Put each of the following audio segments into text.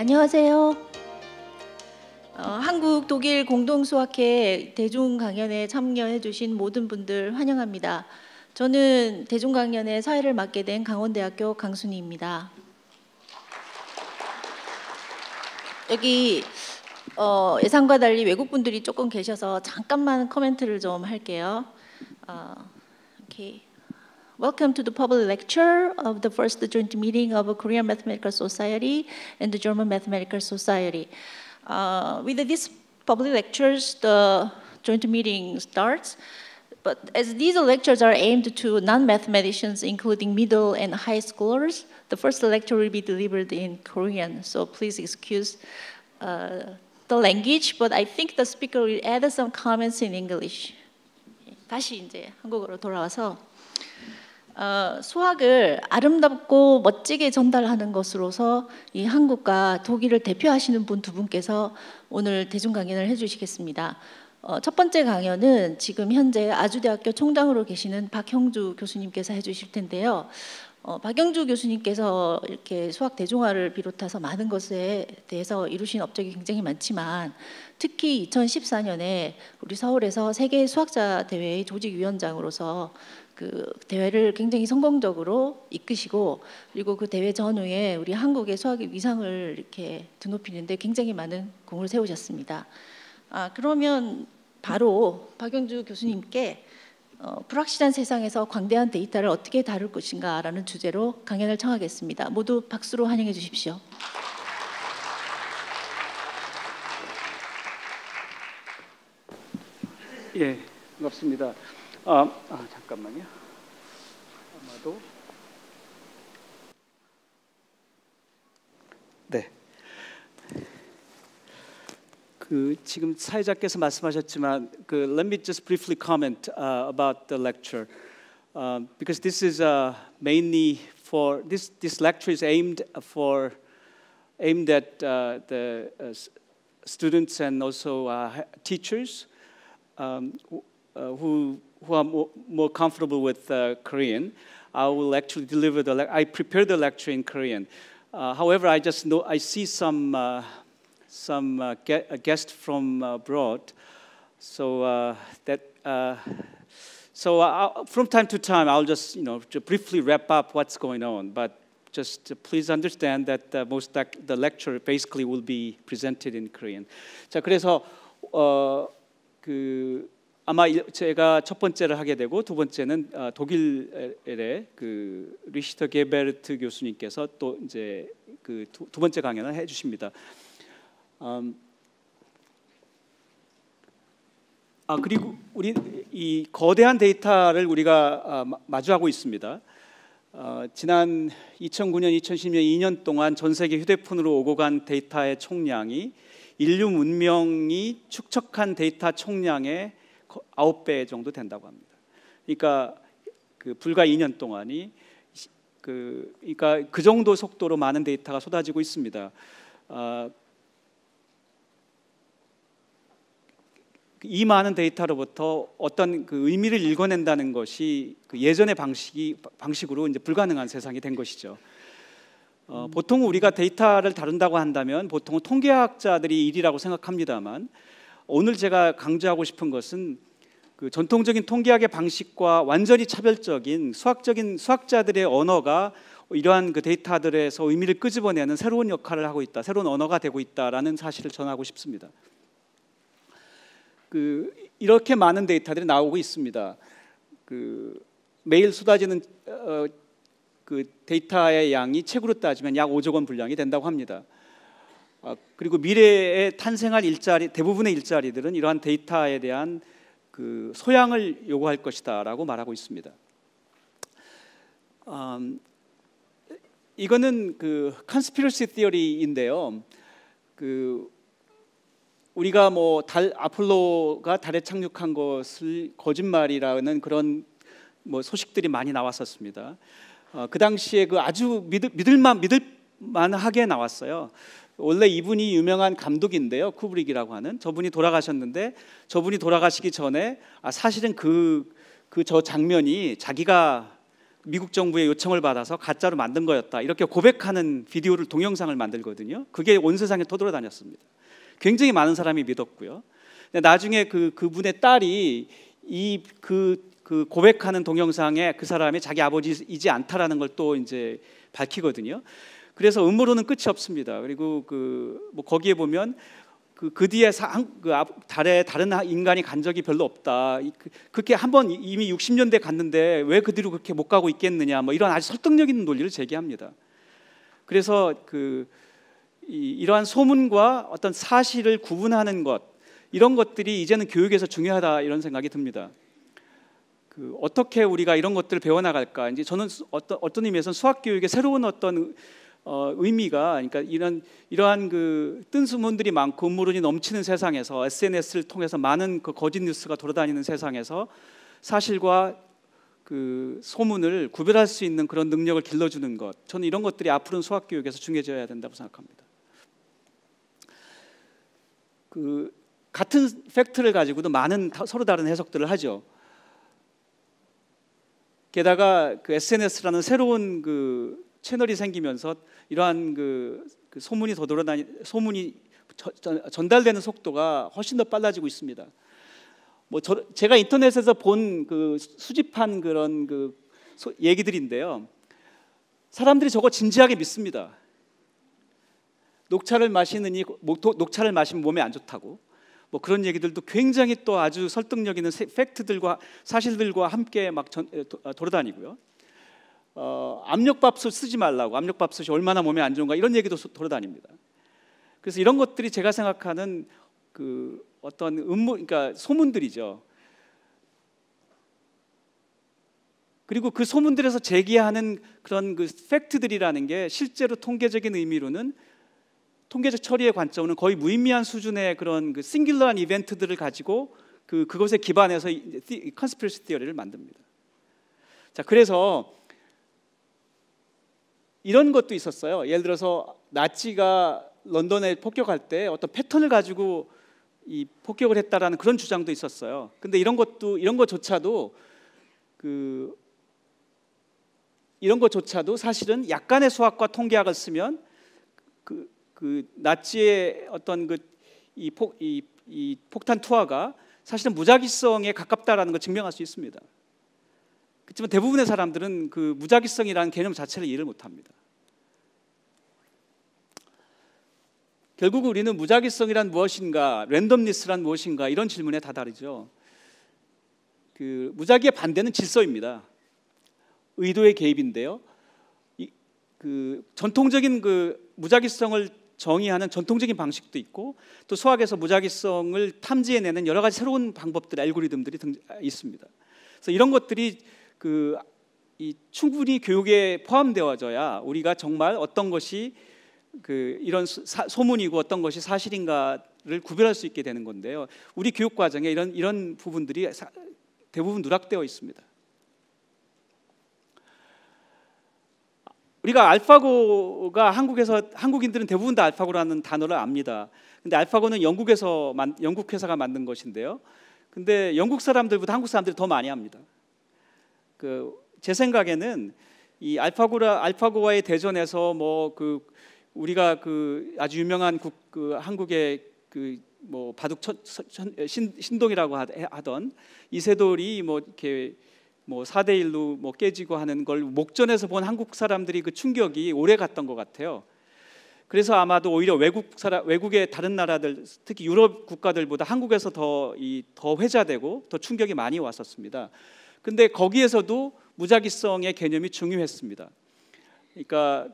안녕하세요. 한국 독일 공동수학회 대중 강연에 참여해 주신 모든 분들 환영합니다. 저는 대중 강연의 사회를 맡게 된 강원대학교 강순희입니다. 여기 예상과 달리 외국 분들이 조금 계셔서 잠깐만 코멘트를 좀 할게요. Okay. Welcome to the public lecture of the first joint meeting of the Korean Mathematical Society and the German Mathematical Society. With these public lectures, the joint meeting starts. But as these lectures are aimed to non-mathematicians, including middle and high schoolers, the first lecture will be delivered in Korean. So please excuse the language, but I think the speaker will add some comments in English. 다시 이제 한국어로 돌아와서 수학을 아름답고 멋지게 전달하는 것으로서 이 한국과 독일을 대표하시는 분 두 분께서 오늘 대중 강연을 해주시겠습니다. 첫 번째 강연은 지금 현재 아주대학교 총장으로 계시는 박형주 교수님께서 해주실 텐데요. 박형주 교수님께서 이렇게 수학 대중화를 비롯해서 많은 것에 대해서 이루신 업적이 굉장히 많지만 특히 2014년에 우리 서울에서 세계 수학자 대회의 조직위원장으로서 그 대회를 굉장히 성공적으로 이끄시고 그리고 그 대회 전후에 우리 한국의 수학의 위상을 이렇게 드높이는데 굉장히 많은 공을 세우셨습니다. 그러면 바로 박영주 교수님께 불확실한 세상에서 광대한 데이터를 어떻게 다룰 것인가라는 주제로 강연을 청하겠습니다. 모두 박수로 환영해 주십시오. 예, 반갑습니다. 잠깐만요. 아마도 네. 지금 사회자께서 말씀하셨지만 let me just briefly comment about the lecture because this is mainly for this lecture is aimed at the students and also teachers who are more comfortable with Korean. I will actually deliver I prepared the lecture in Korean. However, I see some guests from abroad, so from time to time I'll just briefly wrap up what's going on. But just please understand that the lecture basically will be presented in Korean. 자, 그래서 아마 제가 첫 번째를 하게 되고 두 번째는 독일의 리히터 게베르트 교수님께서 또 이제 두 번째 강연을 해주십니다. 그리고 우리 이 거대한 데이터를 우리가 마주하고 있습니다. 지난 2009년, 2010년 2년 동안 전 세계 휴대폰으로 오고 간 데이터의 총량이 인류 문명이 축적한 데이터 총량의 9배 정도 된다고 합니다. 그러니까 불과 2년 동안이 그러니까 그 정도 속도로 많은 데이터가 쏟아지고 있습니다. 이 많은 데이터로부터 어떤 의미를 읽어낸다는 것이 예전의 방식으로 이제 불가능한 세상이 된 것이죠. 보통 우리가 데이터를 다룬다고 한다면 보통은 통계학자들이 일이라고 생각합니다만 오늘 제가 강조하고 싶은 것은 전통적인 통계학의 방식과 완전히 차별적인 수학자들의 언어가 이러한 데이터들에서 의미를 끄집어내는 새로운 역할을 하고 있다, 새로운 언어가 되고 있다라는 사실을 전하고 싶습니다. 이렇게 많은 데이터들이 나오고 있습니다. 매일 쏟아지는 데이터의 양이 책으로 따지면 약 5조 원 분량이 된다고 합니다. 그리고 미래에 탄생할 대부분의 일자리들은 이러한 데이터에 대한 소양을 요구할 것이다라고 말하고 있습니다. 이거는 conspiracy theory인데요. 우리가 아폴로가 달에 착륙한 것을 거짓말이라는 그런 소식들이 많이 나왔었습니다. 그 당시에 아주 믿을만하게 나왔어요. 원래 이분이 유명한 감독인데요, 쿠브릭이라고 하는 저분이 돌아가셨는데 저분이 돌아가시기 전에 사실은 저 장면이 자기가 미국 정부의 요청을 받아서 가짜로 만든 거였다 이렇게 고백하는 비디오를 동영상을 만들거든요. 그게 온 세상에 터돌아다녔습니다. 굉장히 많은 사람이 믿었고요. 나중에 그분의 딸이 그 고백하는 동영상에 그 사람이 자기 아버지이지 않다라는 걸 또 이제 밝히거든요. 그래서 음모론은 끝이 없습니다. 그리고 뭐 거기에 보면 그 뒤에 달에 다른 인간이 간 적이 별로 없다. 그렇게 한번 이미 60년대 갔는데 왜 그 뒤로 그렇게 못 가고 있겠느냐. 뭐 이런 아주 설득력 있는 논리를 제기합니다. 그래서 이러한 소문과 어떤 사실을 구분하는 것 이런 것들이 이제는 교육에서 중요하다 이런 생각이 듭니다. 어떻게 우리가 이런 것들을 배워나갈까? 이제 저는 어떤 의미에서는 수학 교육의 새로운 어떤 의미가 그러니까 이러한 뜬 소문들이 많고 음모론이 넘치는 세상에서 SNS를 통해서 많은 거짓 뉴스가 돌아다니는 세상에서 사실과 소문을 구별할 수 있는 그런 능력을 길러주는 것 저는 이런 것들이 앞으로는 수학 교육에서 중요해져야 된다고 생각합니다. 같은 팩트를 가지고도 많은 서로 다른 해석들을 하죠. 게다가 SNS라는 새로운 채널이 생기면서 이러한 소문이 소문이 전달되는 속도가 훨씬 더 빨라지고 있습니다. 뭐 제가 인터넷에서 본 수집한 그런 얘기들인데요. 사람들이 저거 진지하게 믿습니다. 녹차를 마시면 몸에 안 좋다고. 뭐 그런 얘기들도 굉장히 또 아주 설득력 있는 팩트들과 사실들과 함께 막 돌아다니고요. 압력밥솥 쓰지 말라고 압력밥솥이 얼마나 몸에 안 좋은가 이런 얘기도 돌아다닙니다. 그래서 이런 것들이 제가 생각하는 어떤 그러니까 소문들이죠. 그리고 그 소문들에서 제기하는 그런 팩트들이라는 게 실제로 통계적인 의미로는 통계적 처리의 관점은 거의 무의미한 수준의 그런 싱귤러한 이벤트들을 가지고 그것에 기반해서 컨스피러시 티어리를 만듭니다. 자, 그래서 이런 것도 있었어요. 예를 들어서 나치가 런던에 폭격할 때 어떤 패턴을 가지고 이 폭격을 했다라는 그런 주장도 있었어요. 근데 이런 것조차도 사실은 약간의 수학과 통계학을 쓰면 나치의 어떤 이 폭탄 투하가 사실은 무작위성에 가깝다라는 걸 증명할 수 있습니다. 그렇지만 대부분의 사람들은 무작위성이라는 개념 자체를 이해를 못합니다. 결국 우리는 무작위성이란 무엇인가, 랜덤니스란 무엇인가 이런 질문에 다다르죠. 무작위의 반대는 질서입니다. 의도의 개입인데요. 전통적인 무작위성을 정의하는 전통적인 방식도 있고 또 수학에서 무작위성을 탐지해내는 여러 가지 새로운 방법들, 알고리즘들이 있습니다. 그래서 이런 것들이 충분히 교육에 포함되어져야 우리가 정말 어떤 것이 이런 소문이고 어떤 것이 사실인가를 구별할 수 있게 되는 건데요. 우리 교육 과정에 이런 부분들이 대부분 누락되어 있습니다. 우리가 알파고가 한국인들은 대부분 다 알파고라는 단어를 압니다. 근데 알파고는 영국 회사가 만든 것인데요. 근데 영국 사람들보다 한국 사람들이 더 많이 합니다. 제 생각에는 이 알파고와의 대전에서 우리가 아주 유명한 한국의 뭐 바둑 신동이라고 하던 이세돌이 이렇게 4대 1로 깨지고 하는 걸 목전에서 본 한국 사람들이 충격이 오래 갔던 것 같아요. 그래서 아마도 오히려 외국의 다른 나라들, 특히 유럽 국가들보다 한국에서 더 회자되고 더 충격이 많이 왔었습니다. 근데 거기에서도 무작위성의 개념이 중요했습니다. 그러니까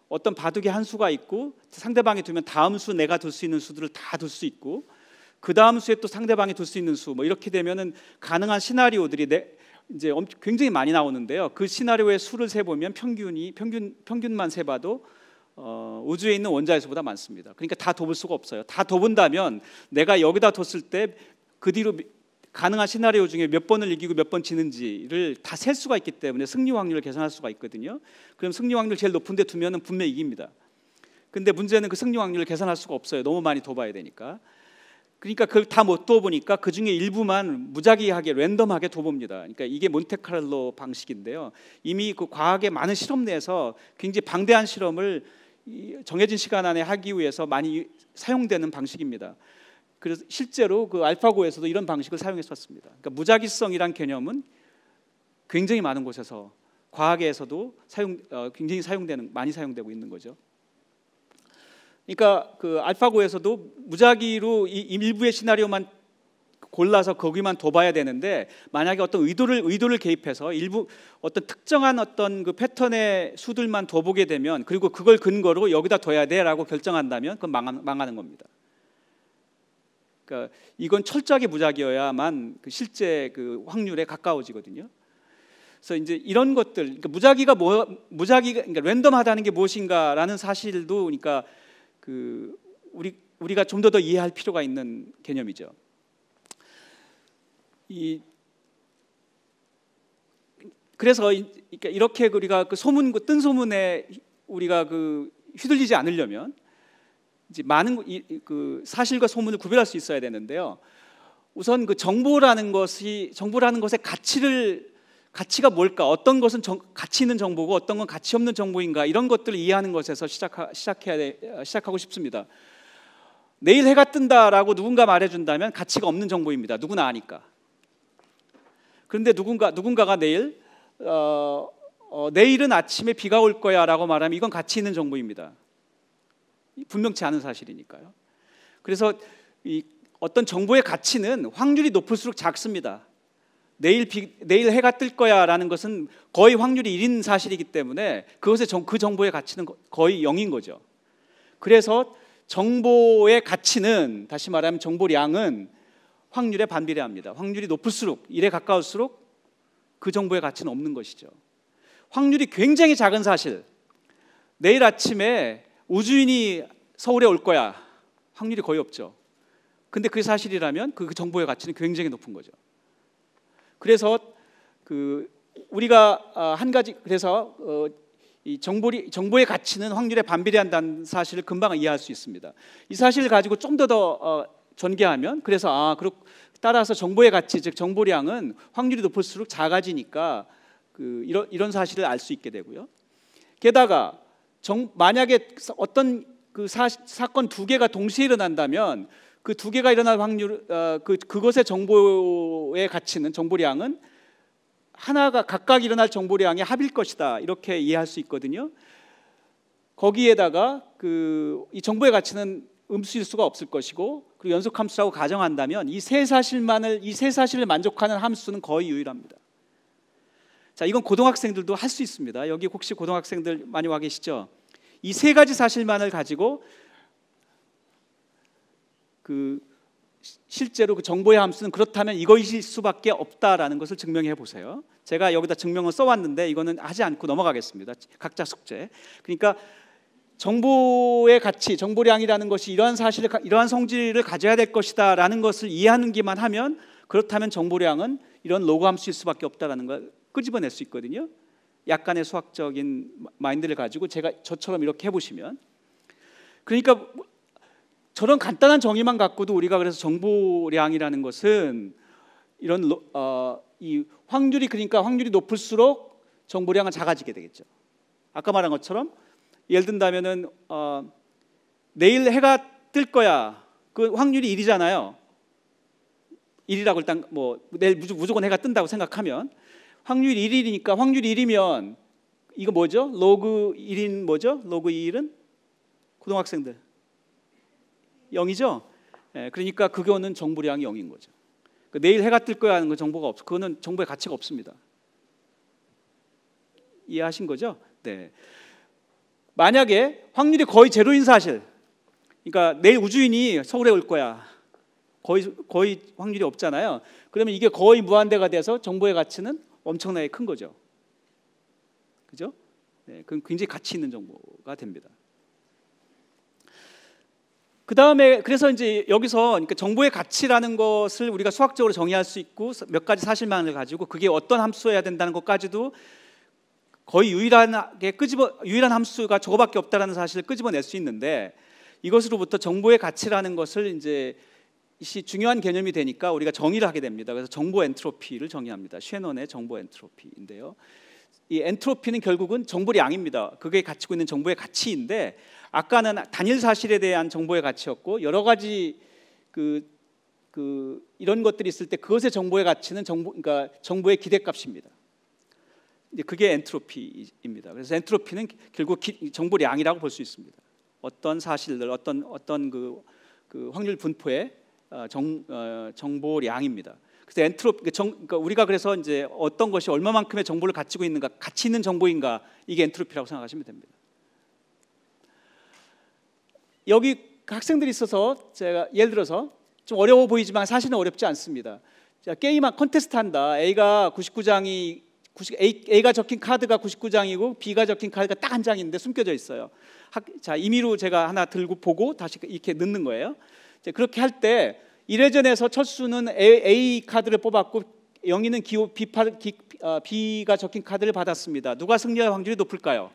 어떤 바둑의 한 수가 있고 상대방이 두면 다음 수 내가 둘 수 있는 수들을 다 둘 수 있고 그 다음 수에 또 상대방이 둘 수 있는 수 이렇게 되면은 가능한 시나리오들이 이제 굉장히 많이 나오는데요. 그 시나리오의 수를 세 보면 평균만 세 봐도 우주에 있는 원자의 수보다 많습니다. 그러니까 다 둬볼 수가 없어요. 다 둬본다면 내가 여기다 뒀을 때 그 뒤로 가능한 시나리오 중에 몇 번을 이기고 몇 번 지는지를 다 셀 수가 있기 때문에 승리 확률을 계산할 수가 있거든요. 그럼 승리 확률 제일 높은 데 두면은 분명히 이깁니다. 근데 문제는 그 승리 확률을 계산할 수가 없어요. 너무 많이 둬봐야 되니까. 그러니까 그걸 다 못 둬보니까 그 중에 일부만 무작위하게 랜덤하게 둬봅니다. 그러니까 이게 몬테카를로 방식인데요. 이미 그 과학의 많은 실험 내에서 굉장히 방대한 실험을 정해진 시간 안에 하기 위해서 많이 사용되는 방식입니다. 그래서 실제로 그 알파고에서도 이런 방식을 사용했었습니다. 그러니까 무작위성이란 개념은 굉장히 많은 곳에서 과학에서도 굉장히 많이 사용되고 있는 거죠. 그러니까 그 알파고에서도 무작위로 이 일부의 시나리오만 골라서 거기만 둬봐야 되는데, 만약에 어떤 의도를 개입해서 일부 어떤 특정한 어떤 그 패턴의 수들만 둬보게 되면, 그리고 그걸 근거로 여기다 둬야 돼라고 결정한다면 그건 망하는 겁니다. 그러니까 이건 철저하게 무작위여야만 그 실제 그 확률에 가까워지거든요. 그래서 이제 이런 것들, 그러니까 그러니까 랜덤하다는 게 무엇인가라는 사실도, 그러니까 그 우리가 좀 더 이해할 필요가 있는 개념이죠. 그래서 그러니까 이렇게 우리가 그 뜬 소문에 우리가 그 휘둘리지 않으려면 이제 많은 그 사실과 소문을 구별할 수 있어야 되는데요. 우선 그 정보라는 것의 가치가 뭘까? 어떤 것은 가치 있는 정보고 어떤 건 가치 없는 정보인가? 이런 것들을 이해하는 것에서 시작하고 싶습니다. 내일 해가 뜬다라고 누군가 말해준다면 가치가 없는 정보입니다. 누구나 아니까. 그런데 누군가가 내일은 아침에 비가 올 거야라고 말하면 이건 가치 있는 정보입니다. 분명치 않은 사실이니까요. 그래서 어떤 정보의 가치는 확률이 높을수록 작습니다. 내일 해가 뜰 거야라는 것은 거의 확률이 1인 사실이기 때문에 그 정보의 가치는 거의 0인 거죠. 그래서 정보의 가치는, 다시 말하면 정보량은 확률에 반비례합니다. 확률이 높을수록, 1에 가까울수록 그 정보의 가치는 없는 것이죠. 확률이 굉장히 작은 사실, 내일 아침에 우주인이 서울에 올 거야, 확률이 거의 없죠. 근데 그게 사실이라면 그 정보의 가치는 굉장히 높은 거죠. 그래서 우리가 한 가지, 그래서 이 정보의 가치는 확률에 반비례한다는 사실을 금방 이해할 수 있습니다. 이 사실을 가지고 좀 더 전개하면, 그래서 따라서 정보의 가치, 즉 정보량은 확률이 높을수록 작아지니까 이런 사실을 알 수 있게 되고요. 게다가 만약에 어떤 사건 두 개가 동시에 일어난다면 그 두 개가 일어날 확률, 그것의 정보의 가치는, 정보량은 하나가 각각 일어날 정보량의 합일 것이다, 이렇게 이해할 수 있거든요. 거기에다가 이 정보의 가치는 음수일 수가 없을 것이고, 그리고 연속함수라고 가정한다면 이 세 사실을 만족하는 함수는 거의 유일합니다. 자, 이건 고등학생들도 할 수 있습니다. 여기 혹시 고등학생들 많이 와 계시죠? 이 세 가지 사실만을 가지고 실제로 그 정보의 함수는 그렇다면 이것일 수밖에 없다라는 것을 증명해 보세요. 제가 여기다 증명을 써왔는데 이거는 하지 않고 넘어가겠습니다. 각자 숙제. 그러니까 정보의 가치, 정보량이라는 것이 이러한 성질을 가져야 될 것이다라는 것을 이해하는기만 하면, 그렇다면 정보량은 이런 로그 함수일 수밖에 없다라는 걸 끄집어낼 수 있거든요. 약간의 수학적인 마인드를 가지고 저처럼 이렇게 해보시면, 그러니까 저런 간단한 정의만 갖고도 우리가 그래서 정보량이라는 것은 이런 이 그러니까 확률이 높을수록 정보량은 작아지게 되겠죠. 아까 말한 것처럼 예를 든다면은 내일 해가 뜰 거야, 그 확률이 1이잖아요. 1이라고 일단 내일 무조건 해가 뜬다고 생각하면 확률이 1이니까, 확률이 1이면 이거 뭐죠? 로그 1인 뭐죠? 로그 2일은 고등학생들 0이죠. 그러니까 그거는 정보량이 0인 거죠. 내일 해가 뜰 거야 하는 건 정보가 없어. 그거는 정보의 가치가 없습니다. 이해하신 거죠? 네. 만약에 확률이 거의 제로인 사실, 그러니까 내일 우주인이 서울에 올 거야, 거의 확률이 없잖아요. 그러면 이게 거의 무한대가 돼서 정보의 가치는 엄청나게 큰 거죠. 그죠? 네, 그럼 굉장히 가치 있는 정보가 됩니다. 그 다음에 그래서 이제 여기서 그러니까 정보의 가치라는 것을 우리가 수학적으로 정의할 수 있고, 몇 가지 사실만을 가지고 그게 어떤 함수여야 된다는 것까지도 거의 유일한 함수가 저거밖에 없다라는 사실을 끄집어낼 수 있는데, 이것으로부터 정보의 가치라는 것을 이제 이것이 중요한 개념이 되니까 우리가 정의를 하게 됩니다. 그래서 정보 엔트로피를 정의합니다. 쉐넌의 정보 엔트로피인데요. 이 엔트로피는 결국은 정보량입니다. 그게 가지고 있는 정보의 가치인데, 아까는 단일 사실에 대한 정보의 가치였고, 여러 가지 이런 것들이 있을 때 그것의 정보의 가치는 그러니까 정보의 기대값입니다. 이제 그게 엔트로피입니다. 그래서 엔트로피는 결국 정보량이라고 볼 수 있습니다. 어떤 사실들, 어떤 그 확률 분포의 정보량입니다. 그래서 엔트로피, 그러니까 우리가 그래서 이제 어떤 것이 얼마만큼의 정보를 가지고 있는가, 가치 있는 정보인가, 이게 엔트로피라고 생각하시면 됩니다. 여기 학생들이 있어서 제가 예를 들어서 좀 어려워 보이지만 사실은 어렵지 않습니다. 자, 게임 컨테스트 한다. A가 적힌 카드가 99장이고 B가 적힌 카드가 딱 한 장인데 숨겨져 있어요. 자, 임의로 제가 하나 들고 보고 다시 이렇게 넣는 거예요. 그렇게 할 때 1회전에서 철수는 A 카드를 뽑았고 영희는 B가 적힌 카드를 받았습니다. 누가 승리할 확률이 높을까요?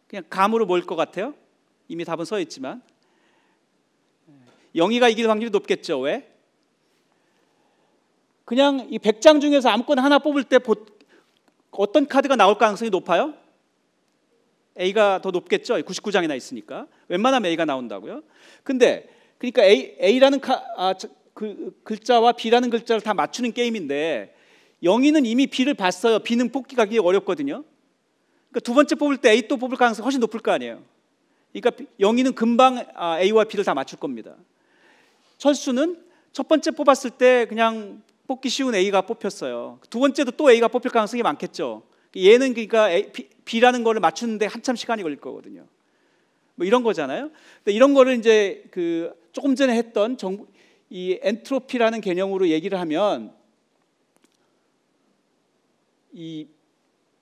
그냥 감으로 뭘 것 같아요? 이미 답은 써 있지만 영희가 이길 확률이 높겠죠. 왜? 그냥 이 100장 중에서 아무거나 하나 뽑을 때 어떤 카드가 나올 가능성이 높아요? A가 더 높겠죠. 99장이나 있으니까. 웬만하면 A가 나온다고요. 근데 그러니까 A라는 글자와 B라는 글자를 다 맞추는 게임인데, 영희는 이미 B를 봤어요. B는 뽑기가 어렵거든요. 그러니까 두 번째 뽑을 때 A 또 뽑을 가능성이 훨씬 높을 거 아니에요. 그러니까 영희는 금방 A와 B를 다 맞출 겁니다. 철수는 첫 번째 뽑았을 때 그냥 뽑기 쉬운 A가 뽑혔어요. 두 번째도 또 A가 뽑힐 가능성이 많겠죠. 얘는 그러니까 B라는 거를 맞추는데 한참 시간이 걸릴 거거든요. 뭐 이런 거잖아요. 근데 이런 거를 이제 조금 전에 했던 이 엔트로피라는 개념으로 얘기를 하면, 이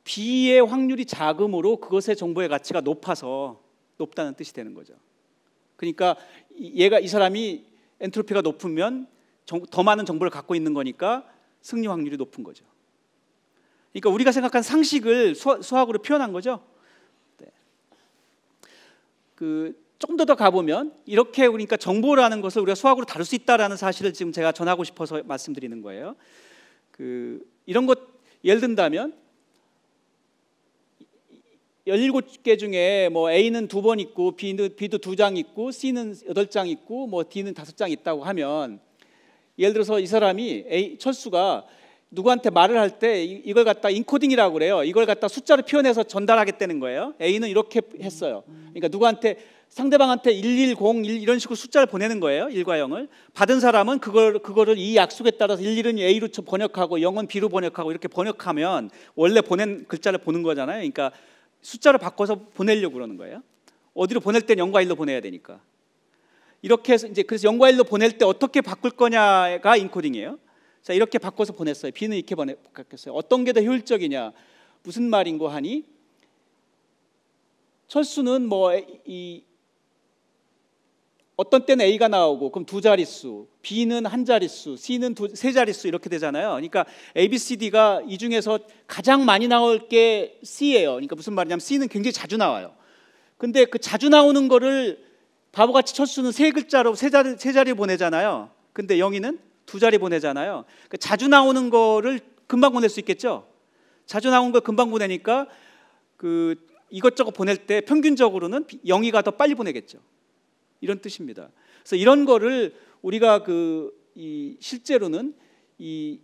B의 확률이 작음으로 그것의 정보의 가치가 높다는 뜻이 되는 거죠. 그러니까 이 사람이 엔트로피가 높으면 더 많은 정보를 갖고 있는 거니까 승리 확률이 높은 거죠. 그러니까 우리가 생각한 상식을 수학으로 표현한 거죠. 네. 조금 더 가보면 이렇게, 그러니까 정보라는 것을 우리가 수학으로 다룰 수 있다라는 사실을 지금 제가 전하고 싶어서 말씀드리는 거예요. 이런 것 예를 든다면 17개 중에 뭐 A는 2번 있고 B도 2장 있고 C는 8장 있고 뭐 D는 5장 있다고 하면, 예를 들어서 이 사람이 철수가 누구한테 말을 할 때 이걸 갖다 인코딩이라고 그래요. 이걸 갖다 숫자로 표현해서 전달하겠다는 거예요. A는 이렇게 했어요. 그러니까 상대방한테 110 이런 식으로 숫자를 보내는 거예요. 1과 0을. 받은 사람은 그거를 이 약속에 따라서 11은 A로 번역하고 0은 B로 번역하고 이렇게 번역하면 원래 보낸 글자를 보는 거잖아요. 그러니까 숫자를 바꿔서 보내려고 그러는 거예요. 어디로 보낼 땐 0과 1로 보내야 되니까. 이렇게 해서 이제 그래서 0과 1로 보낼 때 어떻게 바꿀 거냐가 인코딩이에요. 자, 이렇게 바꿔서 보냈어요. B는 이렇게 바뀌었어요. 어떤 게 더 효율적이냐? 무슨 말인고 하니, 철수는 어떤 때는 A가 나오고 그럼 2자릿수, B는 1자릿수, C는 3자릿수 이렇게 되잖아요. 그러니까 A, B, C, D가 이 중에서 가장 많이 나올 게 C예요. 그러니까 무슨 말이냐면 C는 굉장히 자주 나와요. 근데 그 자주 나오는 거를 바보같이 철수는 3글자로 3자리 보내잖아요. 근데 영희는 2자리 보내잖아요. 그러니까 자주 나오는 거를 금방 보낼 수 있겠죠. 자주 나오는 걸 금방 보내니까 이것저것 보낼 때 평균적으로는 영희가 더 빨리 보내겠죠. 이런 뜻입니다. 그래서 이런 거를 우리가 실제로는 이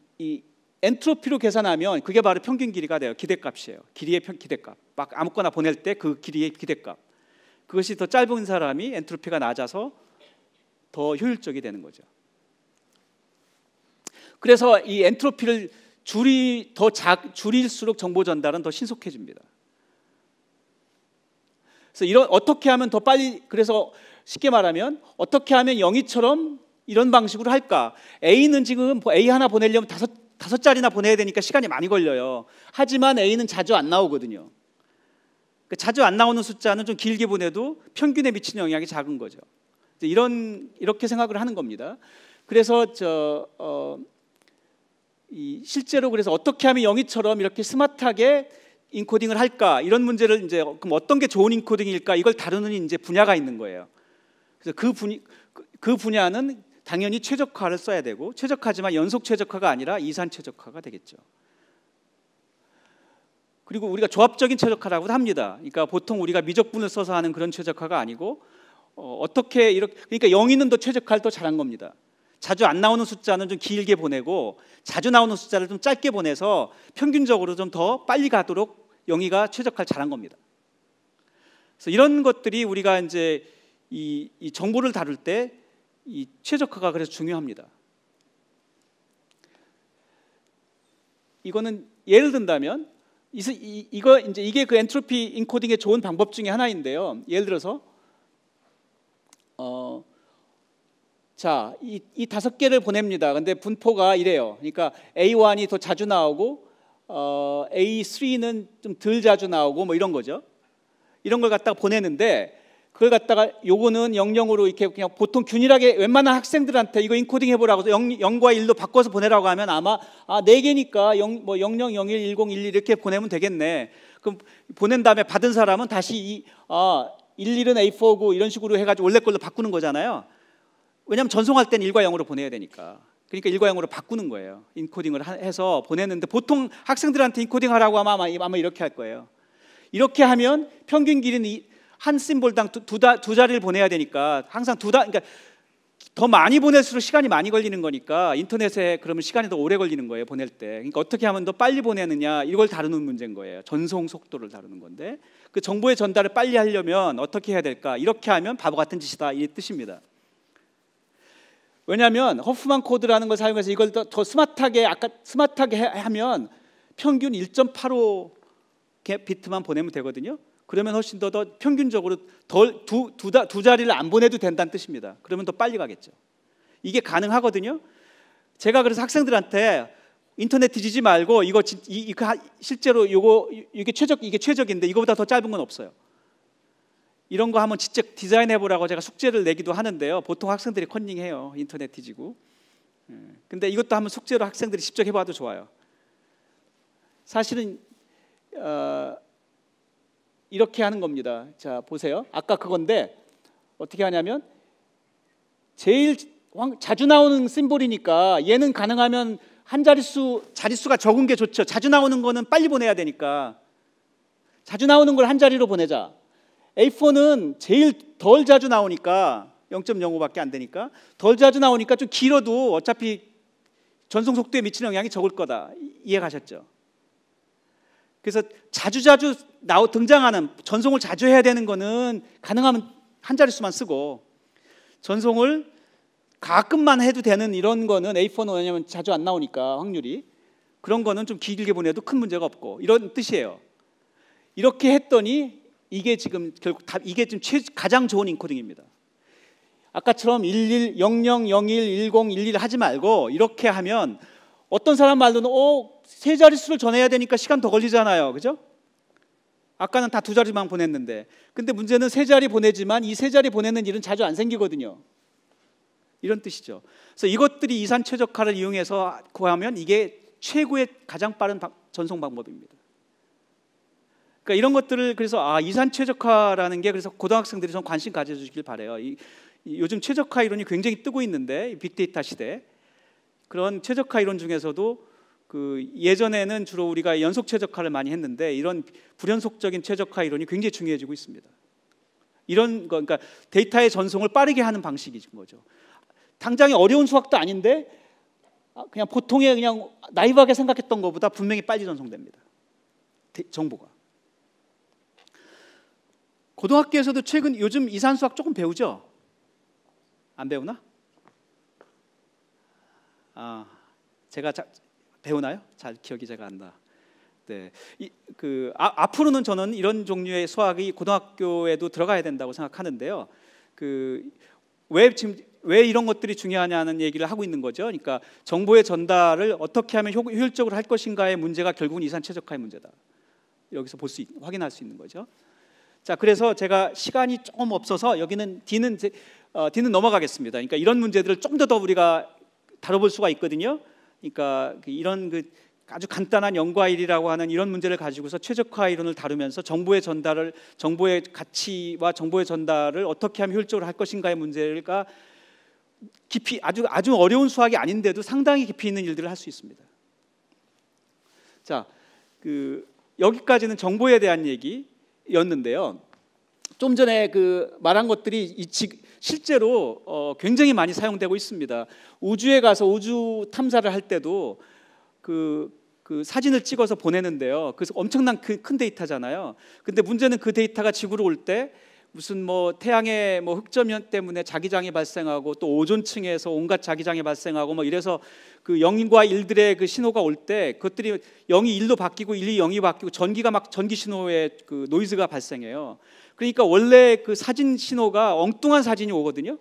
엔트로피로 계산하면 그게 바로 평균 길이가 돼요. 기대값이에요. 길이의 기대값. 막 아무거나 보낼 때 그 길이의 기대값. 그것이 더 짧은 사람이 엔트로피가 낮아서 더 효율적이 되는 거죠. 그래서 이 엔트로피를 줄일수록 정보 전달은 더 신속해집니다. 그래서 어떻게 하면 더 빨리, 그래서 쉽게 말하면 어떻게 하면 영희처럼 이런 방식으로 할까? A는 지금 A 하나 보내려면 다섯 자리나 보내야 되니까 시간이 많이 걸려요. 하지만 A는 자주 안 나오거든요. 그러니까 자주 안 나오는 숫자는 좀 길게 보내도 평균에 미치는 영향이 작은 거죠. 이렇게 생각을 하는 겁니다. 그래서 실제로 그래서 어떻게 하면 영희처럼 이렇게 스마트하게 인코딩을 할까? 이런 문제를 이제 그럼 어떤 게 좋은 인코딩일까? 이걸 다루는 이제 분야가 있는 거예요. 그래서 그 분야는 당연히 최적화를 써야 되고, 최적화지만 연속 최적화가 아니라 이산 최적화가 되겠죠. 그리고 우리가 조합적인 최적화라고도 합니다. 그러니까 보통 우리가 미적분을 써서 하는 그런 최적화가 아니고 어떻게 이렇게, 그러니까 영희는 더 최적화를 더 잘한 겁니다. 자주 안 나오는 숫자는 좀 길게 보내고 자주 나오는 숫자를 좀 짧게 보내서 평균적으로 좀 더 빨리 가도록 영희가 최적화를 잘한 겁니다. 그래서 이런 것들이 우리가 이제 이 정보를 다룰 때 이 최적화가 그래서 중요합니다. 이거는 예를 든다면 이거 이제 이게 그 엔트로피 인코딩의 좋은 방법 중에 하나인데요. 예를 들어서 자, 이 5개를 보냅니다. 근데 분포가 이래요. 그러니까 A1이 더 자주 나오고 A3는 좀 덜 자주 나오고 뭐 이런 거죠. 이런 걸 갖다가 보내는데, 그걸 갖다가 요거는 00으로 이렇게 그냥 보통 균일하게 웬만한 학생들한테 이거 인코딩 해보라고 0과 1로 바꿔서 보내라고 하면 아마 4개니까 00, 01, 10, 11 이렇게 보내면 되겠네. 그럼 보낸 다음에 받은 사람은 다시 11은 A4고 이런 식으로 해가지고 원래 걸로 바꾸는 거잖아요. 왜냐하면 전송할 때는 1과 0으로 보내야 되니까. 그러니까 1과 0으로 바꾸는 거예요. 인코딩을 해서 보내는데, 보통 학생들한테 인코딩 하라고 하면 아마 이렇게 할 거예요. 이렇게 하면 평균 길이는 한 심볼당 두 자리를 보내야 되니까 항상 그러니까 더 많이 보낼수록 시간이 많이 걸리는 거니까 인터넷에 그러면 시간이 더 오래 걸리는 거예요, 보낼 때. 그러니까 어떻게 하면 더 빨리 보내느냐, 이걸 다루는 문제인 거예요. 전송 속도를 다루는 건데, 그 정보의 전달을 빨리 하려면 어떻게 해야 될까? 이렇게 하면 바보 같은 짓이다, 이 뜻입니다. 왜냐하면 허프만 코드라는 걸 사용해서 이걸 더 스마트하게 하면 평균 1.85 비트만 보내면 되거든요. 그러면 훨씬 더 평균적으로 두 자리를 안 보내도 된다는 뜻입니다. 그러면 더 빨리 가겠죠. 이게 가능하거든요. 제가 그래서 학생들한테 인터넷 뒤지지 말고 이거 실제로 이게 최적인데 이거보다 더 짧은 건 없어요. 이런 거 한번 직접 디자인해 보라고 제가 숙제를 내기도 하는데요. 보통 학생들이 컨닝해요, 인터넷 뒤지고. 근데 이것도 한번 숙제로 학생들이 직접 해봐도 좋아요. 사실은 이렇게 하는 겁니다. 자, 보세요. 아까 그건데 어떻게 하냐면, 제일 자주 나오는 심볼이니까 얘는 가능하면 한 자릿수가 적은 게 좋죠. 자주 나오는 거는 빨리 보내야 되니까 자주 나오는 걸 한 자리로 보내자. A4는 제일 덜 자주 나오니까 0.05밖에 안 되니까, 덜 자주 나오니까 좀 길어도 어차피 전송 속도에 미치는 영향이 적을 거다. 이해 가셨죠? 그래서 자주 등장하는, 전송을 자주 해야 되는 거는 가능하면 한 자릿수만 쓰고, 전송을 가끔만 해도 되는 이런 거는 A4는 왜냐면 자주 안 나오니까 확률이, 그런 거는 좀 길게 보내도 큰 문제가 없고, 이런 뜻이에요. 이렇게 했더니 이게 지금 결국 이게 지금 가장 좋은 인코딩입니다. 아까처럼 11, 00, 01, 10, 11 하지 말고 이렇게 하면, 어떤 사람 말로는 세 자릿수를 전해야 되니까 시간 더 걸리잖아요, 그죠? 아까는 다 두 자리만 보냈는데, 근데 문제는 세 자리 보내지만 이 세 자리 보내는 일은 자주 안 생기거든요. 이런 뜻이죠. 그래서 이것들이 이산 최적화를 이용해서 구하면 이게 최고의 가장 빠른 전송 방법입니다. 그러니까 이런 것들을, 그래서 이산 최적화라는 게, 그래서 고등학생들이 좀 관심 가져주길 바래요. 요즘 최적화 이론이 굉장히 뜨고 있는데, 빅데이터 시대 그런 최적화 이론 중에서도 예전에는 주로 우리가 연속 최적화를 많이 했는데, 이런 불연속적인 최적화 이론이 굉장히 중요해지고 있습니다. 이런 거, 그러니까 데이터의 전송을 빠르게 하는 방식인 거죠. 당장에 어려운 수학도 아닌데 그냥 보통의 그냥 나이브하게 생각했던 것보다 분명히 빨리 전송됩니다, 정보가. 고등학교에서도 요즘 이산 수학 조금 배우죠? 안 배우나? 제가 배우나요? 잘 기억이 잘 안 나. 네, 앞으로는 저는 이런 종류의 수학이 고등학교에도 들어가야 된다고 생각하는데요. 왜 이런 것들이 중요하냐는 얘기를 하고 있는 거죠. 그러니까 정보의 전달을 어떻게 하면 효율적으로 할 것인가의 문제가 결국은 이산 최적화의 문제다. 여기서 확인할 수 있는 거죠. 자, 그래서 제가 시간이 조금 없어서 여기는 D는 넘어가겠습니다. 그러니까 이런 문제들을 좀 더 우리가 다뤄볼 수가 있거든요. 그러니까 이런 아주 간단한 0과 1이라고 하는 이런 문제를 가지고서 최적화 이론을 다루면서 정보의 가치와 정보의 전달을 어떻게 하면 효율적으로 할 것인가의 문제가 깊이 아주 어려운 수학이 아닌데도 상당히 깊이 있는 일들을 할 수 있습니다. 자, 여기까지는 정보에 대한 얘기였는데요. 좀 전에 말한 것들이 실제로 굉장히 많이 사용되고 있습니다. 우주에 가서 우주 탐사를 할 때도 그 사진을 찍어서 보내는데요. 그래서 엄청난 큰 데이터잖아요. 근데 문제는 그 데이터가 지구로 올 때 무슨 태양의 흑점현 때문에 자기장이 발생하고 또 오존층에서 온갖 자기장이 발생하고 이래서 그 0과 1들의 그 신호가 올 때 그것들이 0이 1로 바뀌고 1이 0이 바뀌고 전기가 전기 신호의 그 노이즈가 발생해요. 그러니까 원래 그 사진 신호가 엉뚱한 사진이 오거든요.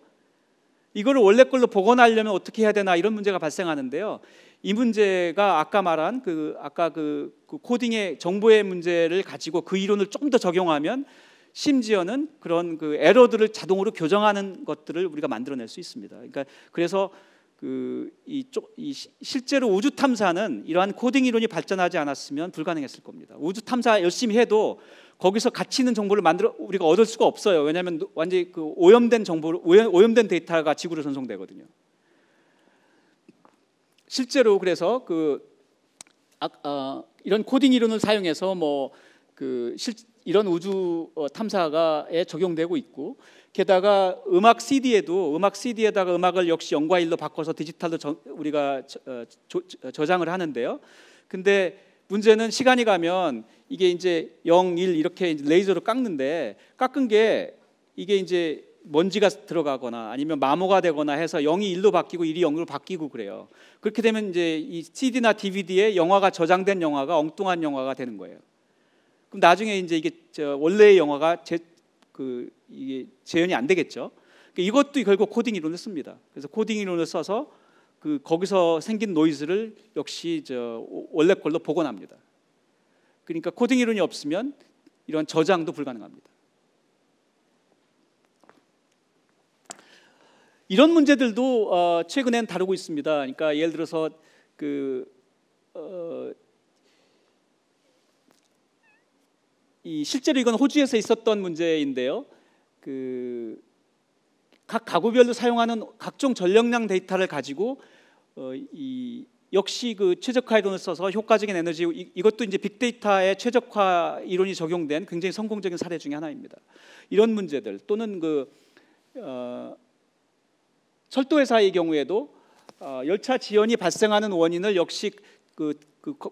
이거를 원래 걸로 복원하려면 어떻게 해야 되나 이런 문제가 발생하는데요. 이 문제가 아까 말한 아까 그 코딩의 정보의 문제를 가지고 그 이론을 좀 더 적용하면 심지어는 그런 에러들을 자동으로 교정하는 것들을 우리가 만들어낼 수 있습니다. 그러니까 그래서 실제로 우주 탐사는 이러한 코딩 이론이 발전하지 않았으면 불가능했을 겁니다. 우주 탐사 열심히 해도 거기서 가치 있는 정보를 우리가 얻을 수가 없어요. 왜냐하면 완전히 오염된 오염된 데이터가 지구로 전송되거든요. 실제로 그래서 이런 코딩 이론을 사용해서 이런 우주 탐사가에 적용되고 있고, 게다가 음악 CD에다가 음악을 역시 0과 1로 바꿔서 디지털로 우리가 저장을 하는데요. 근데 문제는 시간이 가면 이게 이제 0, 1 이렇게 레이저로 깎은 게 이게 이제 먼지가 들어가거나 아니면 마모가 되거나 해서 0이 1로 바뀌고 1이 0으로 바뀌고 그래요. 그렇게 되면 이제 이 CD나 DVD에 영화가 저장된 영화가 엉뚱한 영화가 되는 거예요. 그럼 나중에 이제 이게 원래의 영화가 이게 재현이 안 되겠죠. 이것도 결국 코딩 이론을 씁니다. 그래서 코딩 이론을 써서 거기서 생긴 노이즈를 역시 원래 걸로 복원합니다. 그러니까 코딩 이론이 없으면 이런 저장도 불가능합니다. 이런 문제들도 최근엔 다루고 있습니다. 그러니까 예를 들어서 실제로 이건 호주에서 있었던 문제인데요. 각 가구별로 사용하는 각종 전력량 데이터를 가지고 역시 최적화 이론을 써서 효과적인 에너지, 이것도 이제 빅데이터의 최적화 이론이 적용된 굉장히 성공적인 사례 중에 하나입니다. 이런 문제들 또는 철도 회사의 경우에도 열차 지연이 발생하는 원인을 역시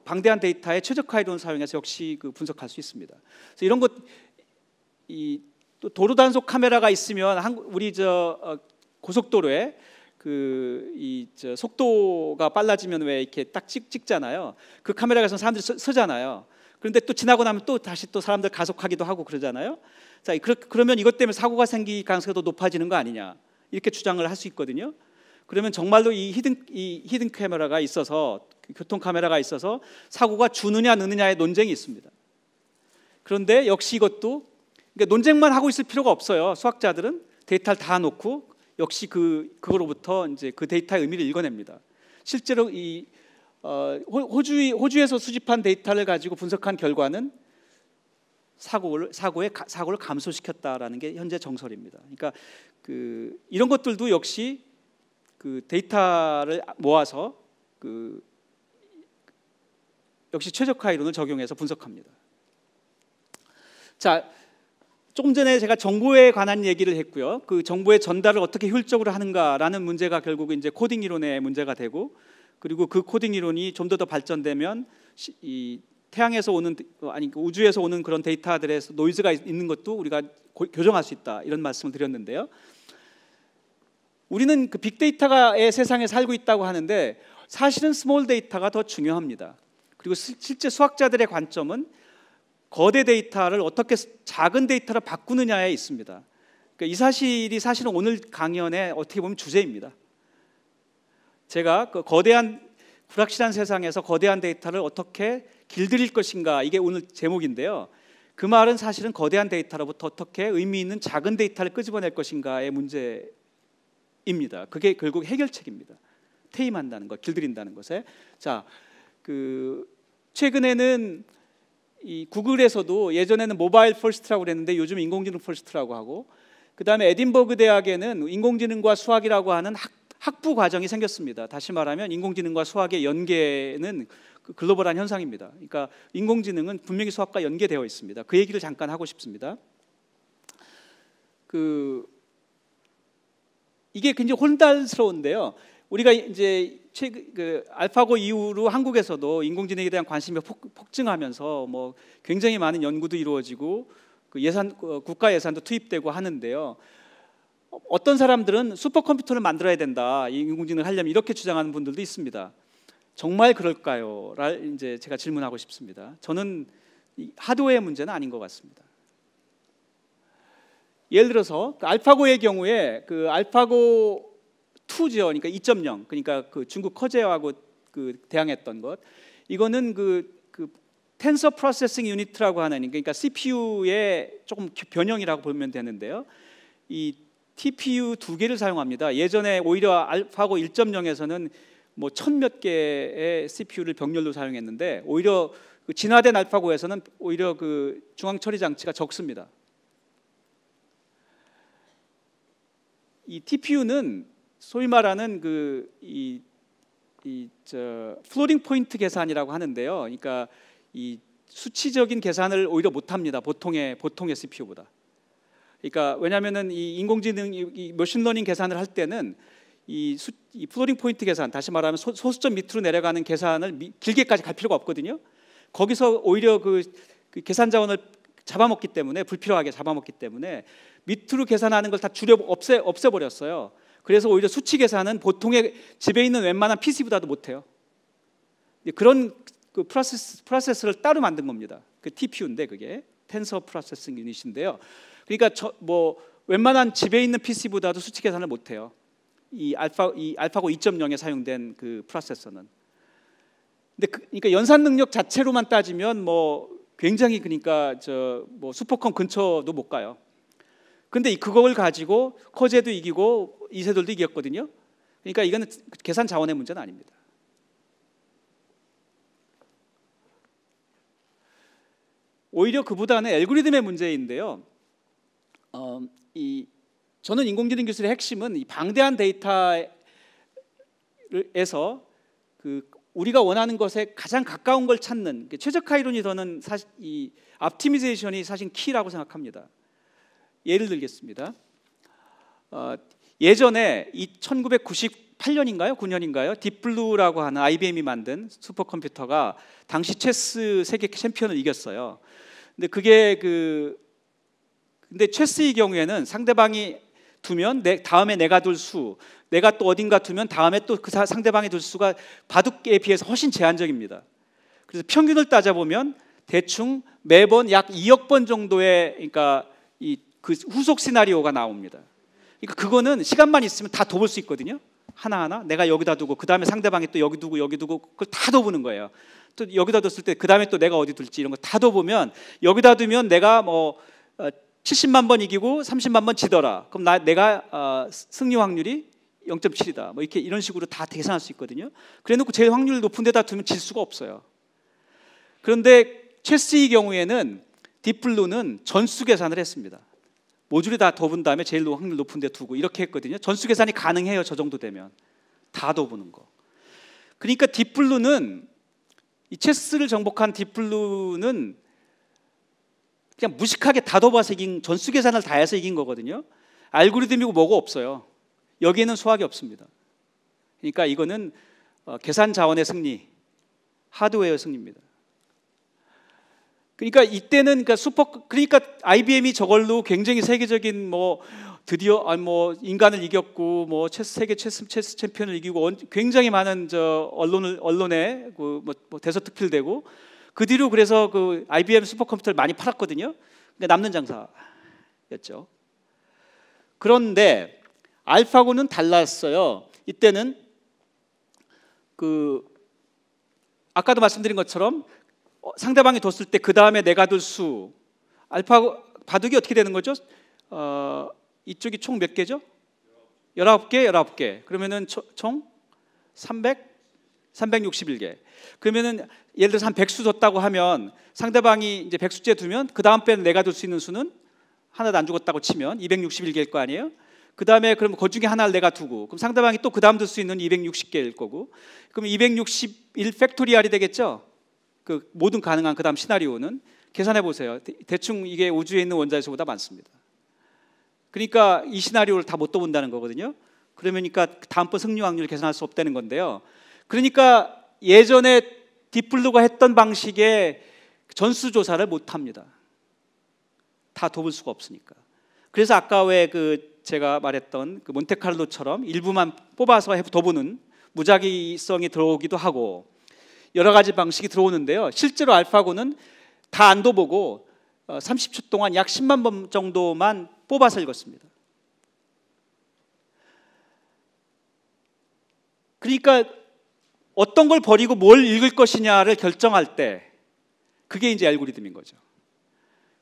방대한 데이터의 최적화 이론을 사용해서 역시 분석할 수 있습니다. 그래서 이런 것, 또 도로 단속 카메라가 있으면 우리 고속도로에 속도가 빨라지면 왜 이렇게 딱 찍잖아요. 그 카메라가 있으면 사람들이 서잖아요. 그런데 또 지나고 나면 또 다시 또 사람들 가속하기도 하고 그러잖아요. 자, 그러면 이것 때문에 사고가 생길 가능성이 더 높아지는 거 아니냐, 이렇게 주장을 할 수 있거든요. 그러면 정말로 이 히든 카메라가 있어서, 교통 카메라가 있어서 사고가 주느냐 느느냐의 논쟁이 있습니다. 그런데 역시 이것도 그러니까 논쟁만 하고 있을 필요가 없어요. 수학자들은 데이터를 다 놓고 역시 그거로부터 이제 그 데이터의 의미를 읽어냅니다. 실제로 호주에서 수집한 데이터를 가지고 분석한 결과는 사고를 감소시켰다라는 게 현재 정설입니다. 그러니까 이런 것들도 역시 데이터를 모아서 역시 최적화 이론을 적용해서 분석합니다. 자, 조금 전에 제가 정보에 관한 얘기를 했고요. 그 정보의 전달을 어떻게 효율적으로 하는가라는 문제가 결국 이제 코딩 이론의 문제가 되고, 그리고 그 코딩 이론이 좀 더 발전되면 이 태양에서 오는 우주에서 오는 그런 데이터들에서 노이즈가 있는 것도 우리가 교정할 수 있다, 이런 말씀을 드렸는데요. 우리는 빅데이터의 세상에 살고 있다고 하는데 사실은 스몰 데이터가 더 중요합니다. 그리고 실제 수학자들의 관점은 거대 데이터를 어떻게 작은 데이터로 바꾸느냐에 있습니다. 그러니까 이 사실이 사실은 오늘 강연의 어떻게 보면 주제입니다. 제가 거대한 불확실한 세상에서 거대한 데이터를 어떻게 길들일 것인가, 이게 오늘 제목인데요. 그 말은 사실은 거대한 데이터로부터 어떻게 의미 있는 작은 데이터를 끄집어낼 것인가의 문제입니다. 그게 결국 해결책입니다. 퇴임한다는 것, 길들인다는 것에. 자, 최근에는 이 구글에서도 예전에는 모바일 퍼스트라고 그랬는데 요즘 인공지능 퍼스트라고 하고, 그 다음에 에딘버그 대학에는 인공지능과 수학이라고 하는 학부 과정이 생겼습니다. 다시 말하면 인공지능과 수학의 연계는 글로벌한 현상입니다. 그러니까 인공지능은 분명히 수학과 연계되어 있습니다. 그 얘기를 잠깐 하고 싶습니다. 이게 굉장히 혼란스러운데요. 우리가 이제 알파고 이후로 한국에서도 인공지능에 대한 관심이 폭증하면서 뭐 굉장히 많은 연구도 이루어지고 국가 예산도 투입되고 하는데요. 어떤 사람들은 슈퍼컴퓨터를 만들어야 된다, 인공지능을 하려면, 이렇게 주장하는 분들도 있습니다. 정말 그럴까요? 를 이제 제가 질문하고 싶습니다. 저는 하드웨어의 문제는 아닌 것 같습니다. 예를 들어서 알파고의 경우에 알파고 2죠. 그러니까 2.0. 그러니까 중국 커제하고 대항했던 것. 이거는 텐서 프로세싱 유닛이라고 하는, 그러니까 CPU의 조금 변형이라고 보면 되는데요. 이 TPU 2개를 사용합니다. 예전에 오히려 알파고 1.0에서는 뭐 1000몇 개의 CPU를 병렬로 사용했는데, 오히려 진화된 알파고에서는 오히려 중앙 처리 장치가 적습니다. 이 TPU는 소위 말하는 플로팅 포인트 계산이라고 하는데요. 그러니까 이 수치적인 계산을 오히려 못합니다. 보통의 CPU보다. 그러니까 왜냐하면은 이 인공지능, 이 머신러닝 계산을 할 때는 이 플로팅 포인트 계산, 다시 말하면 소수점 밑으로 내려가는 계산을 길게까지 갈 필요가 없거든요. 거기서 오히려 그 계산 자원을 잡아먹기 때문에, 불필요하게 잡아먹기 때문에 밑으로 계산하는 걸 다 없애버렸어요. 그래서 오히려 수치 계산은 보통의 집에 있는 웬만한 PC보다도 못해요. 그런 프로세서를 따로 만든 겁니다. TPU인데 그게 텐서 프로세싱 유닛인데요. 그러니까 웬만한 집에 있는 PC보다도 수치 계산을 못해요. 이 알파고 2.0에 사용된 프로세서는. 근데 그러니까 연산 능력 자체로만 따지면 굉장히, 그러니까 슈퍼컴 근처도 못 가요. 근데 그걸 가지고 커제도 이기고 이세돌도 이겼거든요. 그러니까 이거는 계산 자원의 문제는 아닙니다. 오히려 그보다는 알고리즘의 문제인데요. 저는 인공지능 기술의 핵심은 이 방대한 데이터에서 우리가 원하는 것에 가장 가까운 걸 찾는 최적화 이론이, 저는 사실 이 옵티미제이션이 사실 키라고 생각합니다. 예를 들겠습니다. 예전에 1998년인가요? 9년인가요? 딥블루라고 하는 IBM이 만든 슈퍼컴퓨터가 당시 체스 세계 챔피언을 이겼어요. 근데 근데 체스의 경우에는 상대방이 두면 다음에 내가 둘 수, 내가 또 어딘가 두면 다음에 또 그 상대방이 둘 수가 바둑에 비해서 훨씬 제한적입니다. 그래서 평균을 따져보면 대충 매번 약 2억 번 정도의, 그러니까 후속 시나리오가 나옵니다. 그러니까 그거는 시간만 있으면 다 둬볼 수 있거든요. 하나하나 내가 여기다 두고 그 다음에 상대방이 또 여기 두고 그걸 다 둬보는 거예요. 또 여기다 뒀을 때 그 다음에 또 내가 어디 둘지 이런 거 다 둬보면, 여기다 두면 내가 70만 번 이기고 30만 번 지더라. 그럼 내가 승리 확률이 0.7이다. 이런 식으로 다 계산할 수 있거든요. 그래놓고 제일 확률 높은 데다 두면 질 수가 없어요. 그런데 체스의 경우에는 딥블루는 전수 계산을 했습니다. 모듈에 다 둬본 다음에 제일 확률 높은 데 두고 이렇게 했거든요. 전수 계산이 가능해요. 저 정도 되면 다 둬보는 거. 그러니까 딥블루는, 이 체스를 정복한 딥블루는 그냥 무식하게 다 둬봐서 이긴, 전수 계산을 다 해서 이긴 거거든요. 알고리즘이고 뭐고 없어요. 여기에는 수학이 없습니다. 그러니까 이거는 계산 자원의 승리, 하드웨어 승리입니다. 그러니까 이때는 그러니까 IBM이 저걸로 굉장히 세계적인 드디어 인간을 이겼고 세계 체스 챔피언을 이기고 굉장히 많은 언론에 대서특필되고, 그 뒤로 그래서 IBM 슈퍼컴퓨터를 많이 팔았거든요. 그러니까 남는 장사였죠. 그런데 알파고는 달랐어요. 이때는 아까도 말씀드린 것처럼 상대방이 뒀을 때 그 다음에 내가 둘 수, 바둑이 어떻게 되는 거죠? 이쪽이 총 몇 개죠? 19개. 그러면은 총 361개. 그러면은 예를 들어서 한 100수 뒀다고 하면, 상대방이 이제 100수째 두면 그 다음 배는 내가 둘 수 있는 수는 하나도 안 죽었다고 치면 261개일 거 아니에요? 그 다음에 그럼 그 중에 하나를 내가 두고, 그럼 상대방이 또 그 다음 둘 수 있는 260개일 거고, 그럼 261 팩토리얼이 되겠죠. 그 모든 가능한 그 다음 시나리오는 계산해 보세요. 대충 이게 우주에 있는 원자의 수보다 많습니다. 그러니까 이 시나리오를 다 못 떠본다는 거거든요. 그러니까 다음번 승리 확률을 계산할 수 없다는 건데요. 그러니까 예전에 딥블루가 했던 방식의 전수조사를 못 합니다. 다 도볼 수가 없으니까. 그래서 아까 왜 그 제가 말했던 그 몬테칼로처럼 일부만 뽑아서 둬보는 무작위성이 들어오기도 하고 여러 가지 방식이 들어오는데요. 실제로 알파고는 다 안 둬보고 30초 동안 약 10만 번 정도만 뽑아서 읽었습니다. 그러니까 어떤 걸 버리고 뭘 읽을 것이냐를 결정할 때 그게 이제 알고리즘인 거죠.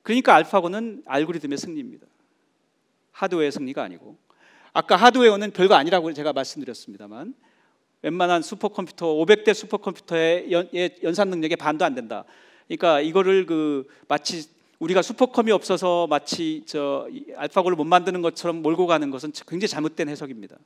그러니까 알파고는 알고리즘의 승리입니다. 하드웨어의 승리가 아니고, 아까 하드웨어는 별거 아니라고 제가 말씀드렸습니다만 웬만한 슈퍼컴퓨터 500대 슈퍼컴퓨터의 연산 능력의 반도 안 된다. 그러니까 이거를 그 마치 우리가 슈퍼컴이 없어서 마치 알파고를 못 만드는 것처럼 몰고 가는 것은 굉장히 잘못된 해석입니다.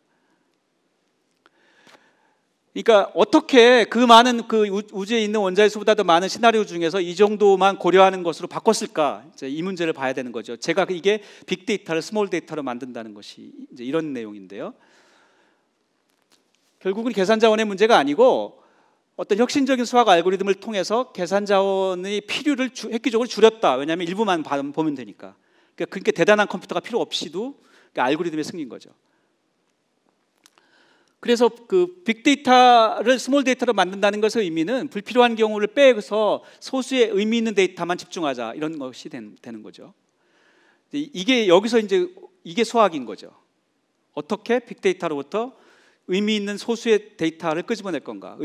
그러니까 어떻게 그 많은 그 우주에 있는 원자의 수보다 더 많은 시나리오 중에서 이 정도만 고려하는 것으로 바꿨을까? 이제 이 문제를 봐야 되는 거죠. 제가 이게 빅데이터를 스몰 데이터로 만든다는 것이 이제 이런 내용인데요. 결국은 계산 자원의 문제가 아니고 어떤 혁신적인 수학 알고리즘을 통해서 계산 자원의 필요를 획기적으로 줄였다. 왜냐하면 일부만 보면 되니까. 그러니까 대단한 컴퓨터가 필요 없이도 알고리즘의 승리인 거죠. 그래서 그 빅데이터를 스몰 데이터로 만든다는 것의 의미는 불필요한 경우를 빼서 소수의 의미 있는 데이터만 집중하자, 이런 것이 되는 거죠. 이게 여기서 이제 이게 수학인 거죠. 어떻게 빅데이터로부터 의미 있는 소수의 데이터를 끄집어낼 건가?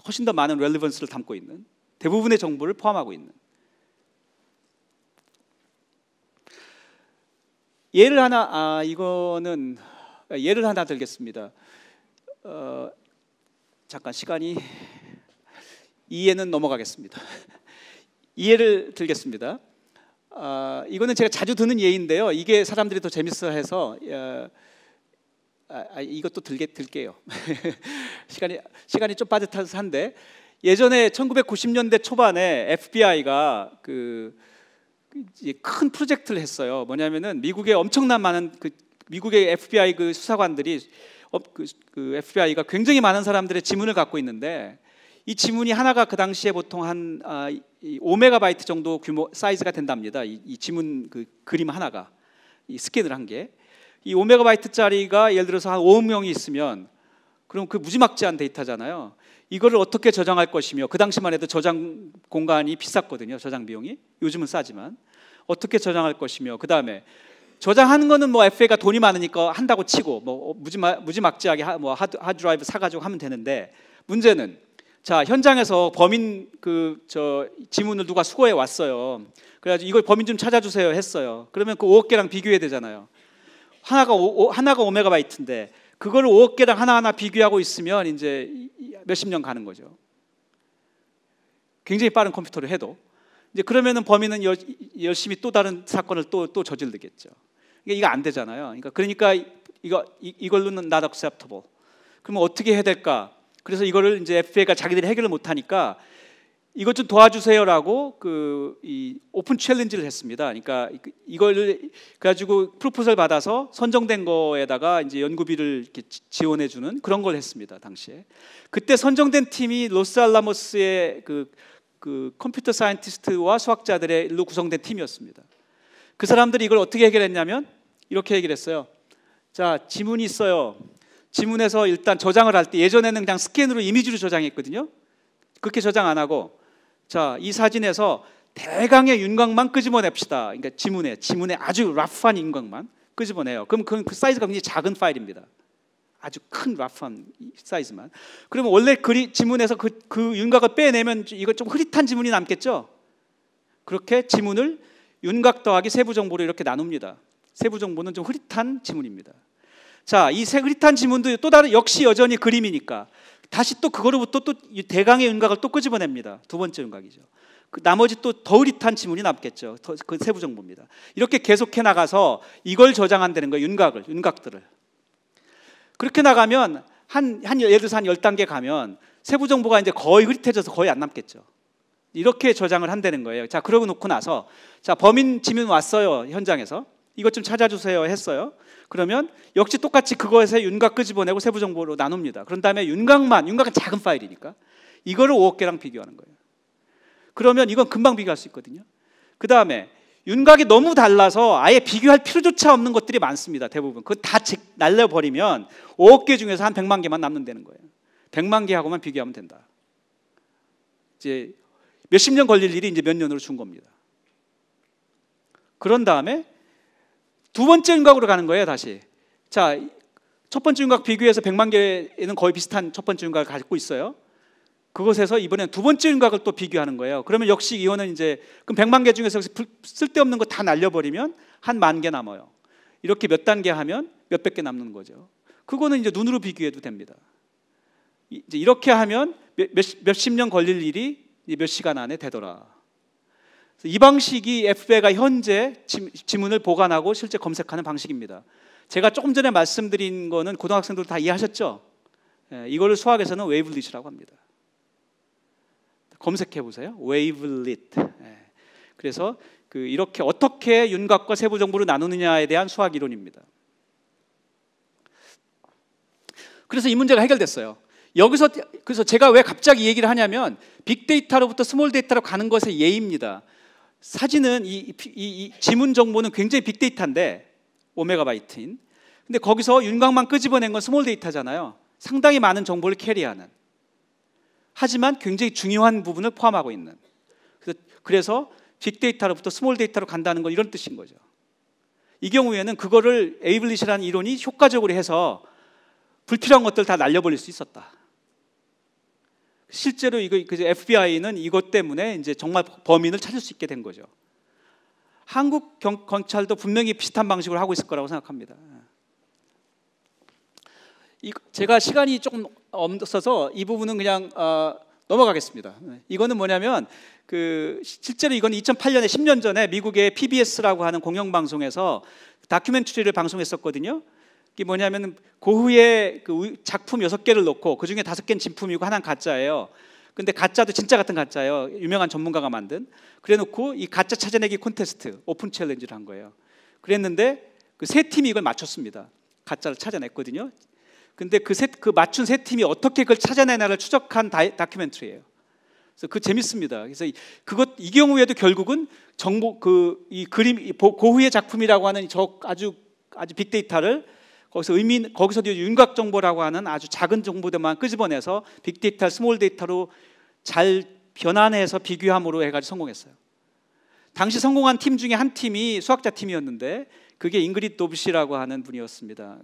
훨씬 더 많은 렐리번스를 담고 있는, 대부분의 정보를 포함하고 있는. 예를 하나 들겠습니다. 잠깐 시간이 이해는 넘어가겠습니다. 이해를 들겠습니다. 이거는 제가 자주 드는 예인데요. 이게 사람들이 더 재밌어해서 이것도 들게요. 시간이 좀 빠듯한데, 예전에 1990년대 초반에 FBI가 큰 프로젝트를 했어요. 뭐냐면은 미국의 엄청난 많은 미국의 FBI 그 수사관들이 FBI가 굉장히 많은 사람들의 지문을 갖고 있는데, 이 지문이 하나가 그 당시에 보통 한 5메가바이트 정도 규모 사이즈가 된답니다. 이 지문 그 그림 하나가, 이 스캔을 한 게. 이 5메가바이트짜리가 예를 들어서 한 5억 명이 있으면 그럼 그 무지막지한 데이터잖아요. 이거를 어떻게 저장할 것이며, 그 당시만 해도 저장 공간이 비쌌거든요. 저장 비용이. 요즘은 싸지만 어떻게 저장할 것이며, 그 다음에 저장하는 거는 뭐 FA가 돈이 많으니까 한다고 치고 뭐 무지막지하게 하드 드라이브 사가지고 하면 되는데, 문제는 자, 현장에서 범인 지문을 누가 수거해 왔어요. 그래가지고 이걸 범인 좀 찾아주세요 했어요. 그러면 그 5억 개랑 비교해야 되잖아요. 하나가 5메가바이트인데 그걸 5억 개랑 하나하나 비교하고 있으면 이제 몇십 년 가는 거죠. 굉장히 빠른 컴퓨터로 해도. 이제 그러면은 범인은 열심히 또 다른 사건을 또 저지르겠죠. 이거 안 되잖아요. 그러니까 이걸로는 not acceptable. 그러면 어떻게 해야 될까? 그래서 이거를 이제 FA가 자기들이 해결을 못 하니까 이것 좀 도와주세요라고 이 오픈 챌린지를 했습니다. 그러니까 이걸 가지고 프로포즈를 받아서 선정된 거에다가 이제 연구비를 이렇게 지원해 주는 그런 걸 했습니다. 당시에. 그때 선정된 팀이 로스알라모스의 그 컴퓨터 사이언티스트와 수학자들로 구성된 팀이었습니다. 그 사람들이 이걸 어떻게 해결했냐면 이렇게 해결했어요. 자, 지문이 있어요. 지문에서 일단 저장을 할 때 예전에는 그냥 스캔으로 이미지로 저장했거든요. 그렇게 저장 안 하고, 자, 이 사진에서 대강의 윤곽만 끄집어냅시다. 그러니까 지문에 아주 러프한 윤곽만 끄집어내요. 그럼 그 사이즈가 굉장히 작은 파일입니다. 아주 큰 러프한 사이즈만. 그러면 원래 지문에서 그 윤곽을 빼내면 이거 좀 흐릿한 지문이 남겠죠. 그렇게 지문을 윤곽 더하기 세부 정보로 이렇게 나눕니다. 세부 정보는 좀 흐릿한 지문입니다. 자, 이 흐릿한 지문도 또 다른, 역시 여전히 그림이니까 다시 또 그거로부터 또 대강의 윤곽을 또 끄집어냅니다. 두 번째 윤곽이죠. 그 나머지 또 더 흐릿한 지문이 남겠죠. 그 세부 정보입니다. 이렇게 계속해 나가서 이걸 저장한다는 거예요. 윤곽들을. 그렇게 나가면 예를 들어서 한 10단계 가면 세부 정보가 이제 거의 흐릿해져서 거의 안 남겠죠. 이렇게 저장을 한다는 거예요. 자, 그러고 놓고 나서 자, 범인 지문 왔어요. 현장에서. 이것 좀 찾아주세요 했어요. 그러면 역시 똑같이 그것에 윤곽 끄집어내고 세부 정보로 나눕니다. 그런 다음에 윤곽은 작은 파일이니까 이거를 5억 개랑 비교하는 거예요. 그러면 이건 금방 비교할 수 있거든요. 그 다음에 윤곽이 너무 달라서 아예 비교할 필요조차 없는 것들이 많습니다. 대부분 그거 다 날려버리면 5억 개 중에서 한 100만 개만 남는다는 거예요. 100만 개하고만 비교하면 된다. 이제 몇십 년 걸릴 일이 이제 몇 년으로 준 겁니다. 그런 다음에 두 번째 윤곽으로 가는 거예요. 다시. 자, 첫 번째 윤곽 비교해서 100만 개는 거의 비슷한 첫 번째 윤곽을 가지고 있어요. 그것에서 이번엔 두 번째 윤곽을 또 비교하는 거예요. 그러면 역시 이거는 이제 그럼 100만 개 중에서 쓸데없는 거 다 날려버리면 한 10,000개 남아요. 이렇게 몇 단계 하면 몇백 개 남는 거죠. 그거는 이제 눈으로 비교해도 됩니다. 이제 이렇게 하면 몇십 년 걸릴 일이 몇 시간 안에 되더라. 이 방식이 FBI가 현재 지문을 보관하고 실제 검색하는 방식입니다. 제가 조금 전에 말씀드린 거는 고등학생들 다 이해하셨죠? 이거를 수학에서는 웨이블릿이라고 합니다. 검색해 보세요. 웨이블릿. 그래서 이렇게 어떻게 윤곽과 세부 정보를 나누느냐에 대한 수학 이론입니다. 그래서 이 문제가 해결됐어요. 그래서 제가 왜 갑자기 이 얘기를 하냐면 빅데이터로부터 스몰 데이터로 가는 것의 예입니다. 사진은 이 지문 정보는 굉장히 빅데이터인데 5메가바이트인. 근데 거기서 윤곽만 끄집어낸 건 스몰 데이터잖아요. 상당히 많은 정보를 캐리하는. 하지만 굉장히 중요한 부분을 포함하고 있는. 그래서 빅데이터로부터 스몰 데이터로 간다는 건 이런 뜻인 거죠. 이 경우에는 그거를 에이블릿이라는 이론이 효과적으로 해서 불필요한 것들 다 날려버릴 수 있었다. 실제로 FBI는 이것 때문에 이제 정말 범인을 찾을 수 있게 된 거죠. 한국 경찰도 분명히 비슷한 방식으로 하고 있을 거라고 생각합니다. 제가 시간이 조금 없어서 이 부분은 그냥 넘어가겠습니다. 이거는 뭐냐면 실제로 이건 2008년에 10년 전에 미국의 PBS라고 하는 공영방송에서 다큐멘터리를 방송했었거든요. 이게 뭐냐면 고흐의 작품 6개를 놓고 그중에 5개는 진품이고 하나는 가짜예요. 근데 가짜도 진짜 같은 가짜예요. 유명한 전문가가 만든. 그래놓고 이 가짜 찾아내기 콘테스트 오픈 챌린지를 한 거예요. 그랬는데 그 세 팀이 이걸 맞췄습니다. 가짜를 찾아냈거든요. 근데 그 맞춘 세 팀이 어떻게 그걸 찾아내나를 추적한 다큐멘터리예요. 그래서 그 재밌습니다. 그래서 이 경우에도 결국은 정보 이 그림 고흐의 작품이라고 하는 아주 빅데이터를 거기서도 윤곽 정보라고 하는 아주 작은 정보들만 끄집어내서 빅데이터, 스몰 데이터로 잘 변환해서 비교함으로 해가지고 성공했어요. 당시 성공한 팀 중에 한 팀이 수학자 팀이었는데 그게 잉그리드 도브시라고 하는 분이었습니다.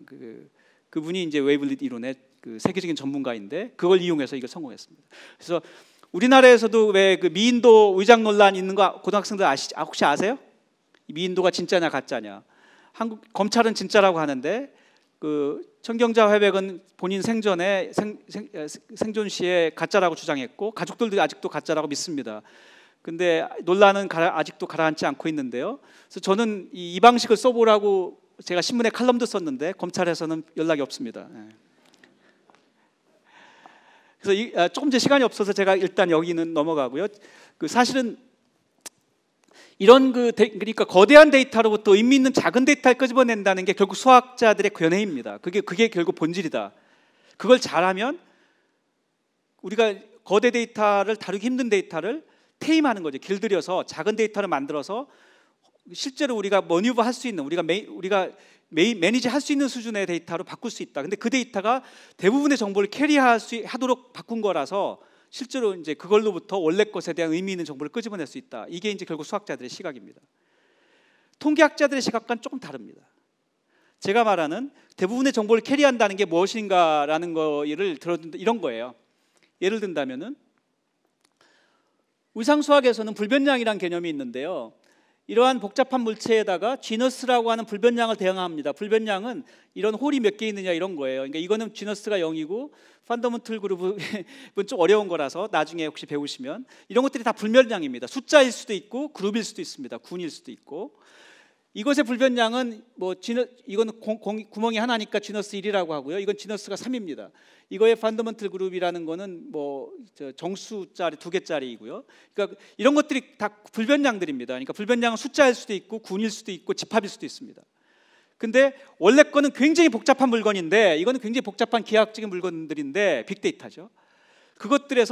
그분이 이제 웨이블릿 이론의 세계적인 전문가인데 그걸 이용해서 이걸 성공했습니다. 그래서 우리나라에서도 왜 미인도 의장 논란 있는 거 고등학생들 혹시 아세요? 미인도가 진짜냐 가짜냐? 한국 검찰은 진짜라고 하는데 청경자 회백은 본인 생전에 생존 시에 가짜라고 주장했고 가족들도 아직도 가짜라고 믿습니다. 근데 논란은 아직도 가라앉지 않고 있는데요. 그래서 저는 이 방식을 써보라고 제가 신문에 칼럼도 썼는데 검찰에서는 연락이 없습니다. 그래서 조금 제 시간이 없어서 제가 일단 여기는 넘어가고요. 사실은 이런 그러니까 거대한 데이터로부터 의미 있는 작은 데이터를 끄집어낸다는 게 결국 수학자들의 견해입니다. 그게 결국 본질이다. 그걸 잘하면 우리가 거대 데이터를 다루기 힘든 데이터를 테임하는 거죠. 길들여서 작은 데이터를 만들어서 실제로 우리가 머니버 할 수 있는 우리가 매니지 할 수 있는 수준의 데이터로 바꿀 수 있다. 근데 그 데이터가 대부분의 정보를 하도록 바꾼 거라서 실제로 이제 그걸로부터 원래 것에 대한 의미 있는 정보를 끄집어낼 수 있다. 이게 이제 결국 수학자들의 시각입니다. 통계학자들의 시각과는 조금 다릅니다. 제가 말하는 대부분의 정보를 캐리한다는 게 무엇인가라는 거를 들어둔다 이런 거예요. 예를 든다면은 의상수학에서는 불변량이라는 개념이 있는데요. 이러한 복잡한 물체에다가 지너스라고 하는 불변량을 대응합니다. 불변량은 이런 홀이 몇 개 있느냐 이런 거예요. 그러니까 이거는 지너스가 0이고 펀더먼털 그룹은 좀 어려운 거라서 나중에 혹시 배우시면 이런 것들이 다 불변량입니다. 숫자일 수도 있고 그룹일 수도 있습니다. 군일 수도 있고. 이것의 불변량은 이거는 구멍이 하나니까 지너스 1이라고 하고요. 이건 지너스가 3입니다. 이거의 펀더먼털 그룹이라는 거는 정수짜리 2개짜리이고요. 그러니까 이런 것들이 다 불변량들입니다. 그러니까 불변량은 숫자일 수도 있고 군일 수도 있고 집합일 수도 있습니다. 근데 원래 거는 굉장히 복잡한 물건인데 이거는 굉장히 복잡한 기하학적인 물건들인데 빅데이터죠. 그것들에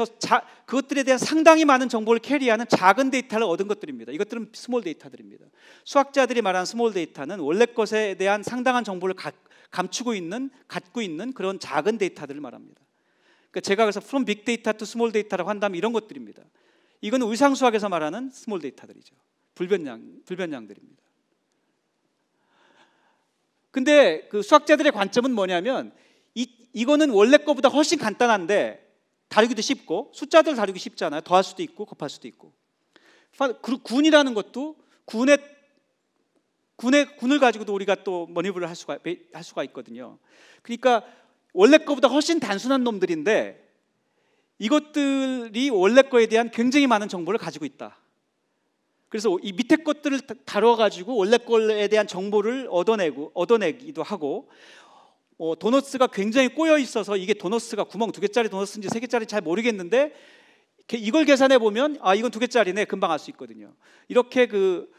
대한 상당히 많은 정보를 캐리하는 작은 데이터를 얻은 것들입니다. 이것들은 스몰 데이터들입니다. 수학자들이 말하는 스몰 데이터는 원래 것에 대한 상당한 정보를 갖고 있는 그런 작은 데이터들을 말합니다. 그러니까 제가 그래서 from big data to small data라고 한다면 이런 것들입니다. 이건 의상수학에서 말하는 스몰 데이터들이죠. 불변량들입니다. 근데 그 수학자들의 관점은 뭐냐면 이거는 원래 거보다 훨씬 간단한데 다루기도 쉽고 숫자들 다루기 쉽잖아요. 더할 수도 있고 곱할 수도 있고. 군이라는 것도 군을 가지고도 우리가 또 머니브를 할 수가 있거든요. 그러니까 원래 거보다 훨씬 단순한 놈들인데 이것들이 원래 거에 대한 굉장히 많은 정보를 가지고 있다. 그래서 이 밑에 것들을 다뤄 가지고 원래 거에 대한 정보를 얻어내기도 하고 도너츠가 굉장히 꼬여 있어서 이게 도너츠가 구멍 2개짜리 도너츠인지 3개짜리 잘 모르겠는데 이걸 계산해 보면 이건 2개짜리네 금방 알 수 있거든요. 이렇게 그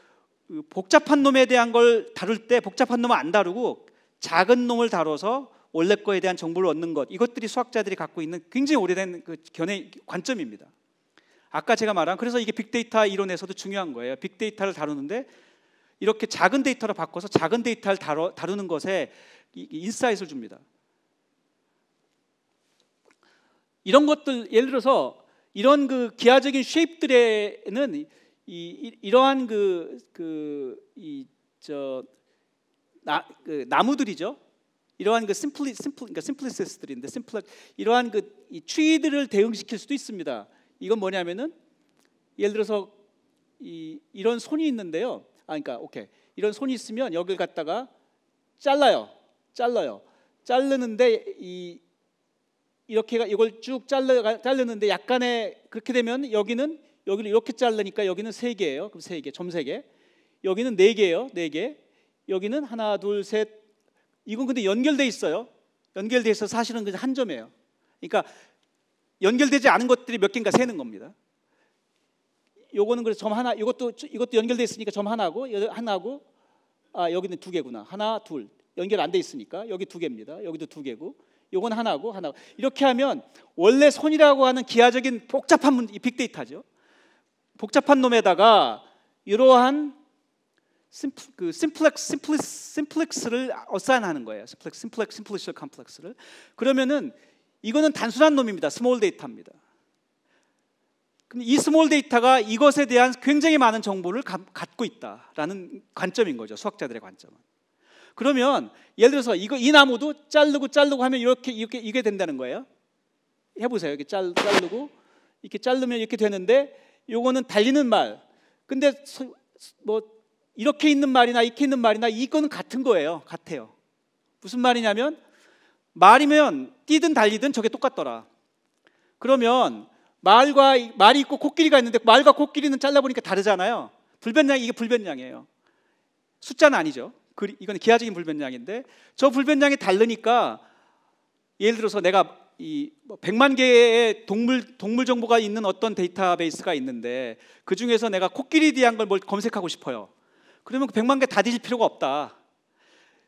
복잡한 놈에 대한 걸 다룰 때 복잡한 놈은 안 다루고 작은 놈을 다뤄서 원래 거에 대한 정보를 얻는 것, 이것들이 수학자들이 갖고 있는 굉장히 오래된 그 관점입니다. 아까 제가 말한 그래서 이게 빅데이터 이론에서도 중요한 거예요. 빅데이터를 다루는데 이렇게 작은 데이터로 바꿔서 작은 데이터를 다루는 것에 인사이트를 줍니다. 이런 것들 예를 들어서 이런 그 기하적인 쉐입들에는 이러한 나무들이죠. 이러한 심플리시스들인데 이러한 이 추이들을 대응시킬 수도 있습니다. 이건 뭐냐면은 예를 들어서 이런 손이 있는데요. 이런 손이 있으면 여기를 갖다가 잘라요. 자르는데 이렇게 이걸 쭉 자르는데 약간의 그렇게 되면 여기를 이렇게 자르니까 여기는 3개예요. 그럼 3개, 점 3개. 여기는 4개예요. 4개. 여기는 하나, 둘, 셋. 이건 근데 연결돼 있어요. 연결돼 있어서 사실은 그냥 한 점이에요. 그러니까 연결되지 않은 것들이 몇 개인가 세는 겁니다. 요거는 그래서 점 하나. 이것도 연결돼 있으니까 점 하나고 여기는 2개구나. 하나, 둘. 연결 안 돼 있으니까 여기 2개입니다. 여기도 2개고, 요건 하나고. 이렇게 하면 원래 손이라고 하는 기하적인 복잡한 빅데이터죠. 복잡한 놈에다가 이러한 심플렉스를 어사인하는 거예요. 심플렉스 컴플렉스를. 그러면은 이거는 단순한 놈입니다. 스몰 데이터입니다. 근데 이 스몰 데이터가 이것에 대한 굉장히 많은 정보를 갖고 있다라는 관점인 거죠. 수학자들의 관점은. 그러면 예를 들어서 이 나무도 자르고 하면 이게 된다는 거예요. 해보세요. 이렇게 자르고 이렇게 자르면 이렇게 되는데 요거는 달리는 말. 근데 이렇게 있는 말이나 이렇게 있는 말이나 이거는 같은 거예요. 같아요. 무슨 말이냐면 말이면 뛰든 달리든 저게 똑같더라. 그러면 말이 있고 코끼리가 있는데 말과 코끼리는 잘라보니까 다르잖아요. 이게 불변량이에요. 숫자는 아니죠. 이건 기하적인 불변량인데 저 불변량이 다르니까 예를 들어서 내가 100만 개의 동물 정보가 있는 어떤 데이터베이스가 있는데 그 중에서 내가 코끼리에 대한 걸 검색하고 싶어요. 그러면 100만 개 다 뒤질 필요가 없다.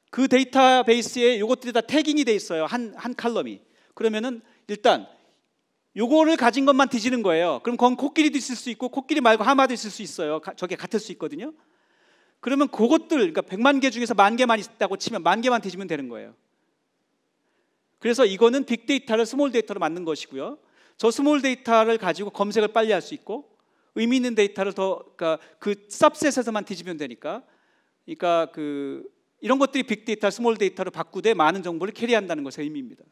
그 데이터베이스에 이것들이 다 태깅이 돼 있어요. 한 칼럼이. 그러면은 일단 요거를 가진 것만 뒤지는 거예요. 그럼 거기 코끼리도 있을 수 있고 코끼리 말고 하마도 있을 수 있어요. 저게 같을 수 있거든요. 그러면 그것들, 그러니까 100만 개 중에서 10,000개만 있다고 치면 10,000개만 뒤지면 되는 거예요. 그래서 이거는 빅데이터를 스몰 데이터로 만든 것이고요. 저 스몰 데이터를 가지고 검색을 빨리 할 수 있고 의미 있는 데이터를 그러니까 그 섭셋에서만 뒤지면 되니까, 그러니까 이런 것들이 빅데이터, 스몰 데이터로 바꾸되 많은 정보를 캐리한다는 것의 의미입니다.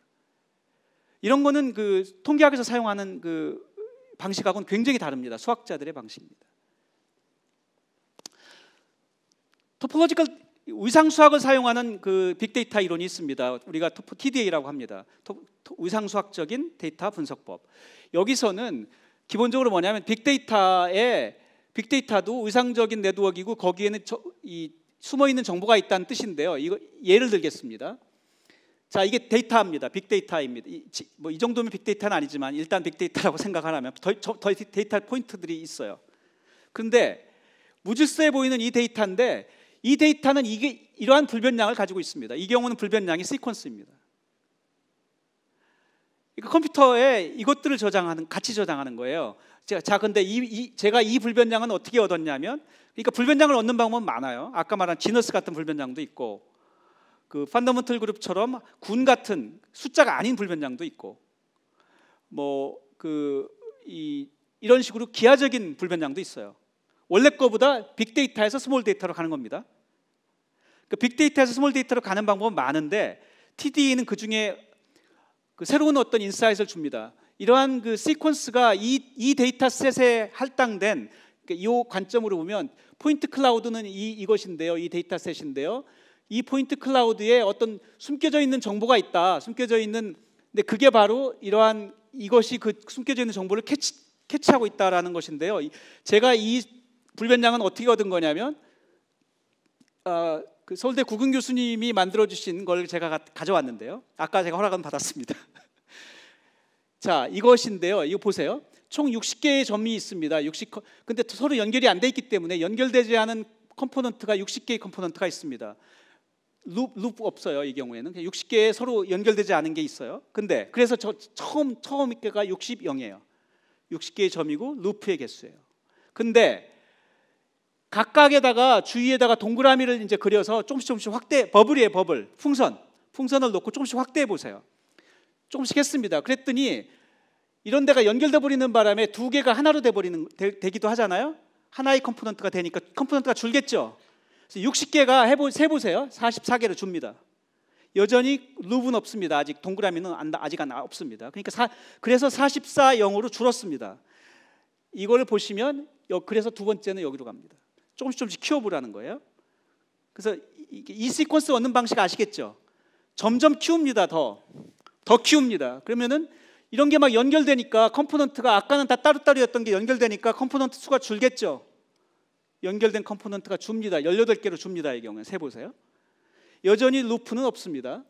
이런 거는 통계학에서 사용하는 방식하고는 굉장히 다릅니다. 수학자들의 방식입니다. 토폴로지컬 위상수학을 사용하는 그 빅데이터 이론이 있습니다. 우리가 TDA라고 합니다. 위상수학적인 데이터 분석법. 여기서는 기본적으로 뭐냐면 빅데이터도 위상적인 네트워크이고 거기에는 이 숨어 있는 정보가 있다는 뜻인데요. 이거 예를 들겠습니다. 자, 이게 데이터입니다. 빅데이터입니다. 이 정도면 빅데이터는 아니지만 일단 빅데이터라고 생각하려면 더 데이터 포인트들이 있어요. 그런데 무질서해 보이는 이 데이터인데 이 데이터는 이러한 불변량을 가지고 있습니다. 이 경우는 불변량이 시퀀스입니다. 그러니까 컴퓨터에 이것들을 같이 저장하는 거예요. 근데 제가 이 불변량은 어떻게 얻었냐면, 그러니까 불변량을 얻는 방법은 많아요. 아까 말한 지너스 같은 불변량도 있고, 그 펀더먼털 그룹처럼 군 같은 숫자가 아닌 불변량도 있고, 이런 식으로 기하적인 불변량도 있어요. 원래 거보다 빅데이터에서 스몰 데이터로 가는 겁니다. 그 빅데이터에서 스몰 데이터로 가는 방법은 많은데 TDE는 그 중에 그 새로운 어떤 인사이트를 줍니다. 이러한 그 시퀀스가 이 데이터셋에 할당된 이 관점으로 보면 포인트 클라우드는 이것인데요. 이 데이터셋인데요. 이 포인트 클라우드에 어떤 숨겨져 있는 정보가 있다. 근데 그게 바로 이것이 그 숨겨져 있는 정보를 캐치하고 있다라는 것인데요. 제가 이 불변량은 어떻게 얻은 거냐면 그 서울대 구근 교수님이 만들어 주신 걸 제가 가져왔는데요. 아까 제가 허락은 받았습니다. 자, 이것인데요. 이거 보세요. 총 60개의 점이 있습니다. 근데 서로 연결이 안 돼 있기 때문에 연결되지 않은 컴포넌트가 60개의 컴포넌트가 있습니다. 룹 없어요. 이 경우에는 60개의 서로 연결되지 않은 게 있어요. 근데 그래서 처음 개가 60이에요. 60개의 점이고 루프의 개수예요. 근데 각각에다가 주위에다가 동그라미를 이제 그려서 조금씩 버블이에요. 버블. 풍선을 놓고 조금씩 확대해 보세요. 조금씩 했습니다. 그랬더니 이런 데가 연결돼 버리는 바람에 두 개가 하나로 되기도 하잖아요. 하나의 컴포넌트가 되니까 컴포넌트가 줄겠죠. 그래서 60개가 세보세요. 44개를 줍니다. 여전히 룹은 없습니다. 아직 동그라미는 아직 없습니다. 그러니까 그래서 44영으로 줄었습니다. 이걸 보시면 그래서 두 번째는 여기로 갑니다. 조금씩 키워보라는 거예요. 그래서 이 시퀀스 얻는 방식 아시겠죠? 점점 키웁니다. 더 키웁니다. 그러면은 이런 게 막 연결되니까 컴포넌트가 아까는 다 따로따로였던 게 연결되니까 컴포넌트 수가 줄겠죠. 연결된 컴포넌트가 줍니다. 18개로 줍니다. 이 경우에 세보세요. 여전히 루프는 없습니다.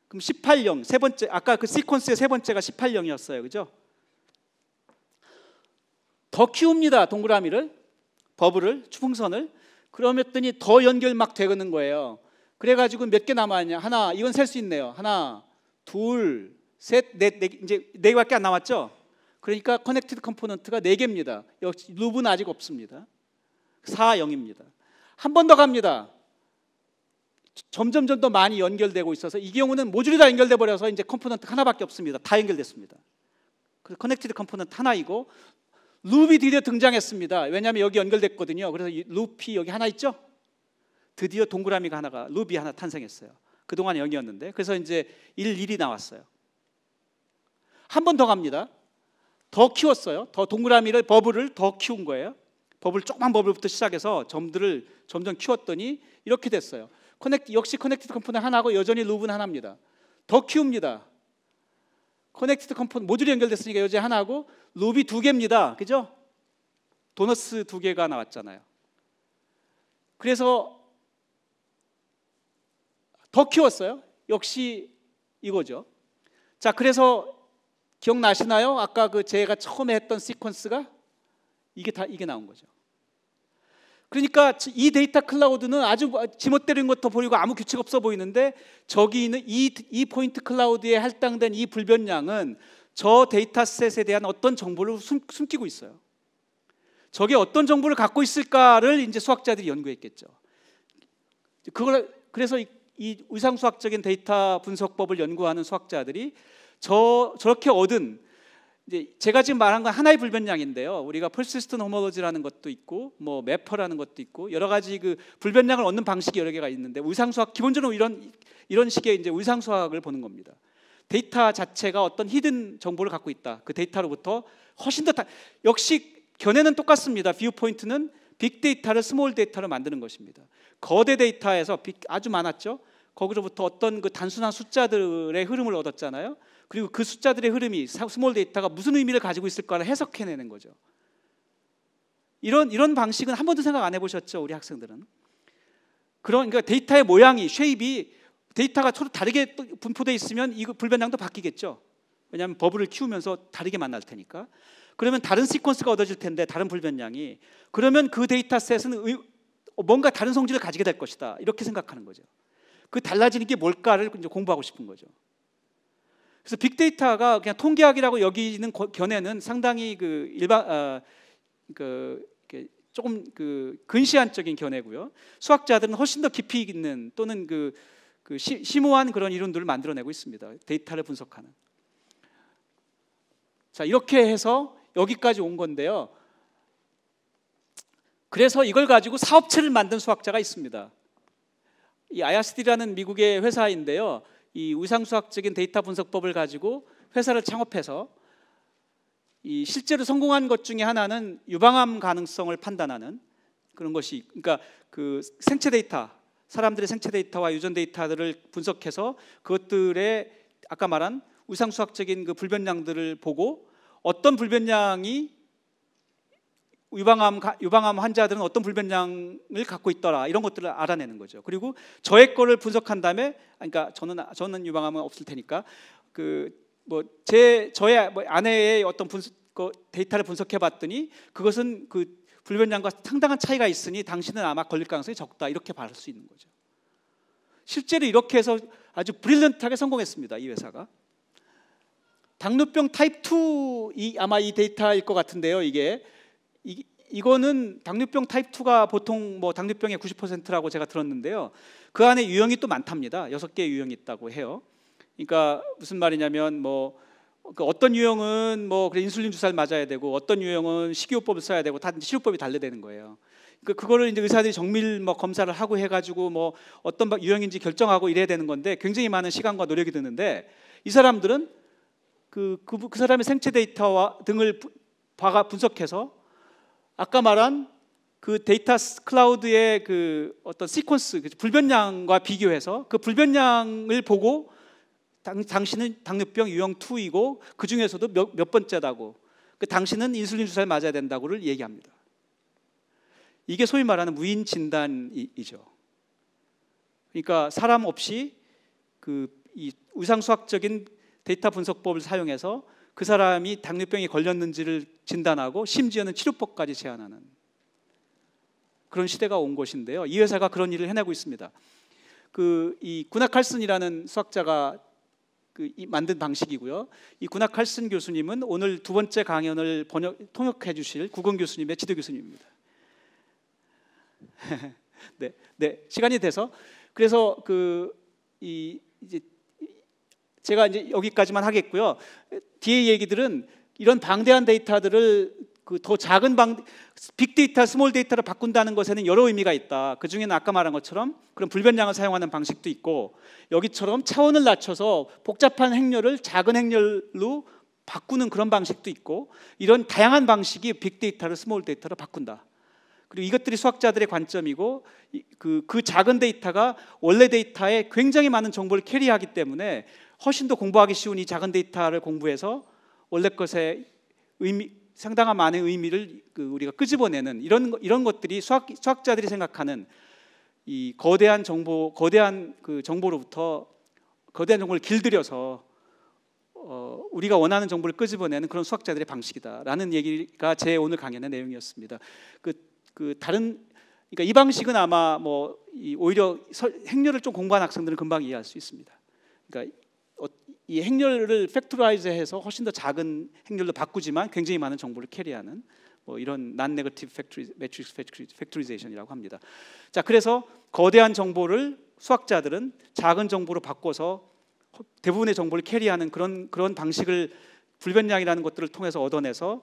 그럼 18영 세 번째, 아까 그 시퀀스의 세 번째가 18영이었어요. 그죠? 더 키웁니다. 동그라미를, 버블을, 풍선을. 그러면더니 더 연결 막 되는 거예요. 그래가지고 몇 개 남았냐? 하나, 이건 셀 수 있네요. 하나, 둘, 셋, 넷, 이제 4개밖에 안 남았죠? 그러니까 커넥티드 컴포넌트가 4개입니다. 역시 룹은 아직 없습니다. 4영입니다. 한 번 더 갑니다. 점점 더 많이 연결되고 있어서 이 경우는 모듈이 다 연결돼 버려서 이제 컴포넌트 하나밖에 없습니다. 다 연결됐습니다. 그래서 커넥티드 컴포넌트 하나이고 룹이 드디어 등장했습니다. 왜냐하면 여기 연결됐거든요. 그래서 이 룹이 여기 하나 있죠? 드디어 동그라미가 룹이 하나 탄생했어요. 그동안 0이었는데 그래서 이제 1이 나왔어요. 한 번 더 갑니다. 더 키웠어요. 더 동그라미를, 버블을 더 키운 거예요. 조그만 버블부터 시작해서 점들을 점점 키웠더니 이렇게 됐어요. 역시 커넥티드 컴포넌트 하나고 여전히 룹은 하나입니다. 더 키웁니다. 커넥티드 컴포넌트 모듈이 연결됐으니까 여전히 하나고 룹이 2개입니다. 그죠? 도너스 2개가 나왔잖아요. 그래서 더 키웠어요. 역시 이거죠. 자, 그래서 기억나시나요? 아까 제가 처음에 했던 시퀀스가 이게 나온 거죠. 그러니까 이 데이터 클라우드는 아주 지멋대로인 것도 보이고 아무 규칙 없어 보이는데 저기 있는 이 포인트 클라우드에 할당된 이 불변량은 저 데이터셋에 대한 어떤 정보를 숨기고 있어요. 저게 어떤 정보를 갖고 있을까를 이제 수학자들이 연구했겠죠. 그래서 이 위상수학적인 데이터 분석법을 연구하는 수학자들이 저렇게 얻은 이제 제가 지금 말한 건 하나의 불변량인데요. 우리가 persistent homology라는 것도 있고 뭐 매퍼라는 것도 있고 여러 가지 그 불변량을 얻는 방식이 여러 개가 있는데 위상수학 기본적으로 이런 식의 이제 위상수학을 보는 겁니다. 데이터 자체가 어떤 히든 정보를 갖고 있다. 그 데이터로부터 훨씬 더 역시 견해는 똑같습니다. 뷰 포인트는 빅데이터를 스몰 데이터로 만드는 것입니다. 거대 데이터에서 아주 많았죠. 거기로부터 어떤 그 단순한 숫자들의 흐름을 얻었잖아요. 그리고 그 숫자들의 흐름이 스몰 데이터가 무슨 의미를 가지고 있을까를 해석해내는 거죠. 이런 방식은 한 번도 생각 안 해보셨죠, 우리 학생들은? 그러니까 데이터의 모양이, 쉐입이 데이터가 서로 다르게 분포되어 있으면 이 불변량도 바뀌겠죠. 왜냐하면 버블을 키우면서 다르게 만날 테니까. 그러면 다른 시퀀스가 얻어질 텐데, 다른 불변량이. 그러면 그 데이터셋은 뭔가 다른 성질을 가지게 될 것이다, 이렇게 생각하는 거죠. 그 달라지는 게 뭘까를 이제 공부하고 싶은 거죠. 그래서 빅데이터가 그냥 통계학이라고 여기는 견해는 상당히 조금 근시안적인 견해고요. 수학자들은 훨씬 더 깊이 있는 또는 심오한 그런 이론들을 만들어내고 있습니다. 데이터를 분석하는. 자, 이렇게 해서 여기까지 온 건데요. 그래서 이걸 가지고 사업체를 만든 수학자가 있습니다. 이 IRCD라는 미국의 회사인데요. 이 위상수학적인 데이터 분석법을 가지고 회사를 창업해서 이 실제로 성공한 것 중에 하나는 유방암 가능성을 판단하는 그런 것이, 그러니까 그 생체 데이터, 사람들의 생체 데이터와 유전 데이터들을 분석해서 그것들의 아까 말한 위상수학적인 그 불변량들을 보고 어떤 불변량이 유방암 환자들은 어떤 불변량을 갖고 있더라, 이런 것들을 알아내는 거죠. 그리고 저의 거를 분석한 다음에, 그러니까 저는 유방암은 없을 테니까 저의 아내의 어떤 데이터를 분석해 봤더니 그것은 그 불변량과 상당한 차이가 있으니 당신은 아마 걸릴 가능성이 적다, 이렇게 말할 수 있는 거죠. 실제로 이렇게 해서 아주 브릴리언트하게 성공했습니다, 이 회사가. 당뇨병 타입 2이 아마 이 데이터일 것 같은데요. 이거는 당뇨병 타입 2가 보통 당뇨병의 90%라고 제가 들었는데요. 그 안에 유형이 또 많답니다. 6개의 유형이 있다고 해요. 그러니까 무슨 말이냐면 어떤 유형은 인슐린 주사를 맞아야 되고, 어떤 유형은 식이요법을 써야 되고, 다 치료법이 달라되는 거예요. 그거를 이제 의사들이 정밀 검사를 하고 해가지고 어떤 유형인지 결정하고 이래야 되는 건데, 굉장히 많은 시간과 노력이 드는데, 이 사람들은 그 사람의 생체 데이터와 등을 분석해서 아까 말한 그 데이터 클라우드의 그 어떤 시퀀스, 불변량과 비교해서 그 불변량을 보고 당신은 당뇨병 유형 2이고 그 중에서도 몇 번째다고, 당신은 인슐린 주사를 맞아야 된다고를 얘기합니다. 이게 소위 말하는 무인 진단이죠. 그러니까 사람 없이 이 의상수학적인 데이터 분석법을 사용해서 그 사람이 당뇨병에 걸렸는지를 진단하고 심지어는 치료법까지 제안하는 그런 시대가 온 것인데요. 이 회사가 그런 일을 해내고 있습니다. 이 구나 칼슨이라는 수학자가 만든 방식이고요. 이 구나 칼슨 교수님은 오늘 두 번째 강연을 통역해 주실 구건 교수님의 지도 교수님입니다. 네, 시간이 돼서 그래서 이제 제가 이제 여기까지만 하겠고요. 뒤에 얘기들은 이런 방대한 데이터들을 더 작은 빅데이터, 스몰 데이터로 바꾼다는 것에는 여러 의미가 있다. 그 중에는 아까 말한 것처럼 그런 불변량을 사용하는 방식도 있고, 여기처럼 차원을 낮춰서 복잡한 행렬을 작은 행렬로 바꾸는 그런 방식도 있고, 이런 다양한 방식이 빅데이터를 스몰 데이터로 바꾼다. 그리고 이것들이 수학자들의 관점이고, 그 작은 데이터가 원래 데이터에 굉장히 많은 정보를 캐리하기 때문에 훨씬 더 공부하기 쉬운 이 작은 데이터를 공부해서 원래 것의 상당한 많은 의미를 우리가 끄집어내는 이런 것들이 수학자들이 생각하는 이 거대한 정보로부터 거대한 정보를 길들여서 우리가 원하는 정보를 끄집어내는 그런 수학자들의 방식이다라는 얘기가 제 오늘 강연의 내용이었습니다. 그러니까 이 방식은 아마 오히려 행렬을 좀 공부한 학생들은 금방 이해할 수 있습니다. 그러니까 이 행렬을 팩토라이즈해서 훨씬 더 작은 행렬로 바꾸지만 굉장히 많은 정보를 캐리하는 이런 non-negative matrix factorization이라고 합니다. 자, 그래서 거대한 정보를 수학자들은 작은 정보로 바꿔서 대부분의 정보를 캐리하는 그런 방식을 불변량이라는 것들을 통해서 얻어내서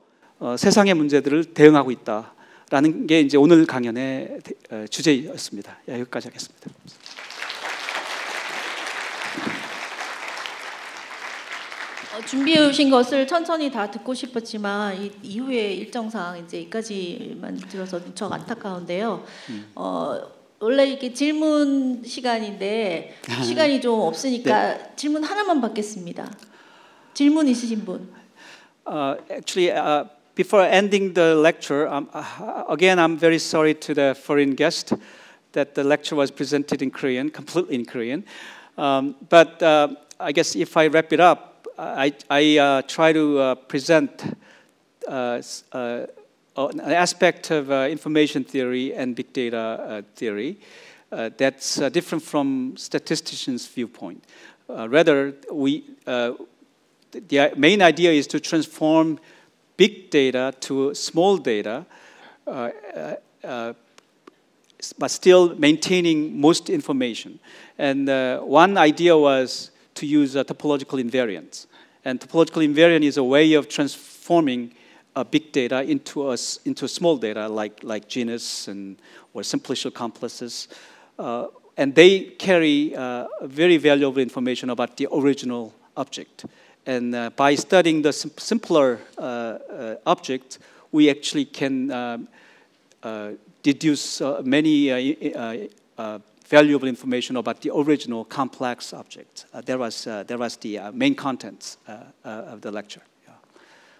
세상의 문제들을 대응하고 있다라는 게 이제 오늘 강연의 주제였습니다. 여기까지 하겠습니다. 준비해 오신 것을 천천히 다 듣고 싶었지만 이후에 일정상 이제 여기까지만 들어서 무척 안타까운데요. 원래 이게 질문 시간인데 시간이 좀 없으니까 네. 질문 하나만 받겠습니다. 질문 있으신 분? Actually, before ending the lecture, again, I'm very sorry to the foreign guest that the lecture was presented in Korean, completely in Korean. But I guess if I wrap it up, I try to present an aspect of information theory and big data theory that's different from statisticians' viewpoint. Rather, the main idea is to transform big data to small data, but still maintaining most information. And one idea was to use topological invariance. And topological invariance is a way of transforming big data into small data, like genus or simplicial complexes. And they carry very valuable information about the original object. And by studying the simpler object, we actually can deduce many valuable information about the original complex object. That was the main contents of the lecture. Yeah.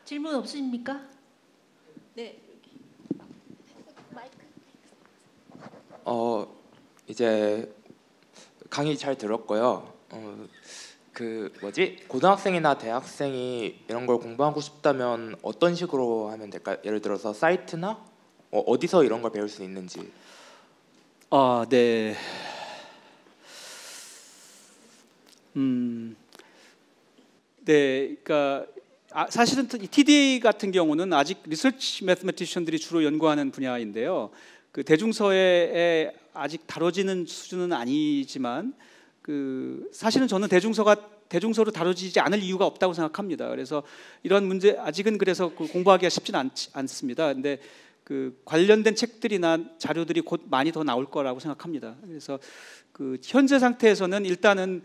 질문 없으십니까? 네. 이제 강의 잘 들었고요. 고등학생이나 대학생이 이런 걸 공부하고 싶다면 어떤 식으로 하면 될까요? 예를 들어서 사이트나 어디서 이런 걸 배울 수 있는지. 네. 네, 그러니까 사실은 TD 같은 경우는 아직 리서치 매스매티션들이 주로 연구하는 분야인데요. 그 대중서에 아직 다뤄지는 수준은 아니지만 사실은 저는 대중서로 다뤄지지 않을 이유가 없다고 생각합니다. 그래서 이런 문제 아직은 그래서 공부하기가 쉽지는 않습니다. 근데 관련된 책들이나 자료들이 곧 많이 더 나올 거라고 생각합니다. 그래서 현재 상태에서는 일단은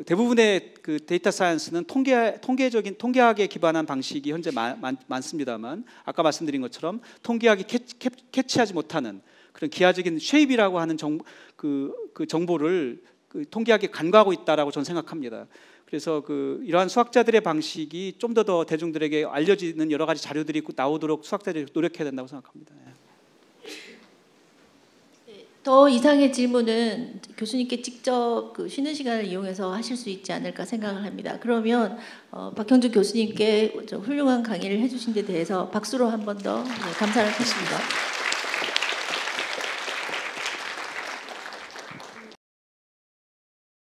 대부분의 데이터 사이언스는 통계학에 기반한 방식이 현재 많습니다만 아까 말씀드린 것처럼 통계학이 캐치하지 못하는 그런 기하적인 쉐입이라고 하는 정보를 통계학이 간과하고 있다라고 저는 생각합니다. 그래서 이러한 수학자들의 방식이 좀 더 대중들에게 알려지는 여러 가지 자료들이 나오도록 수학자들이 노력해야 된다고 생각합니다. 더 이상의 질문은 교수님께 직접 쉬는 시간을 이용해서 하실 수 있지 않을까 생각을 합니다. 그러면 박형준 교수님께 훌륭한 강의를 해주신 데 대해서 박수로 한 번 더 감사를 드립니다.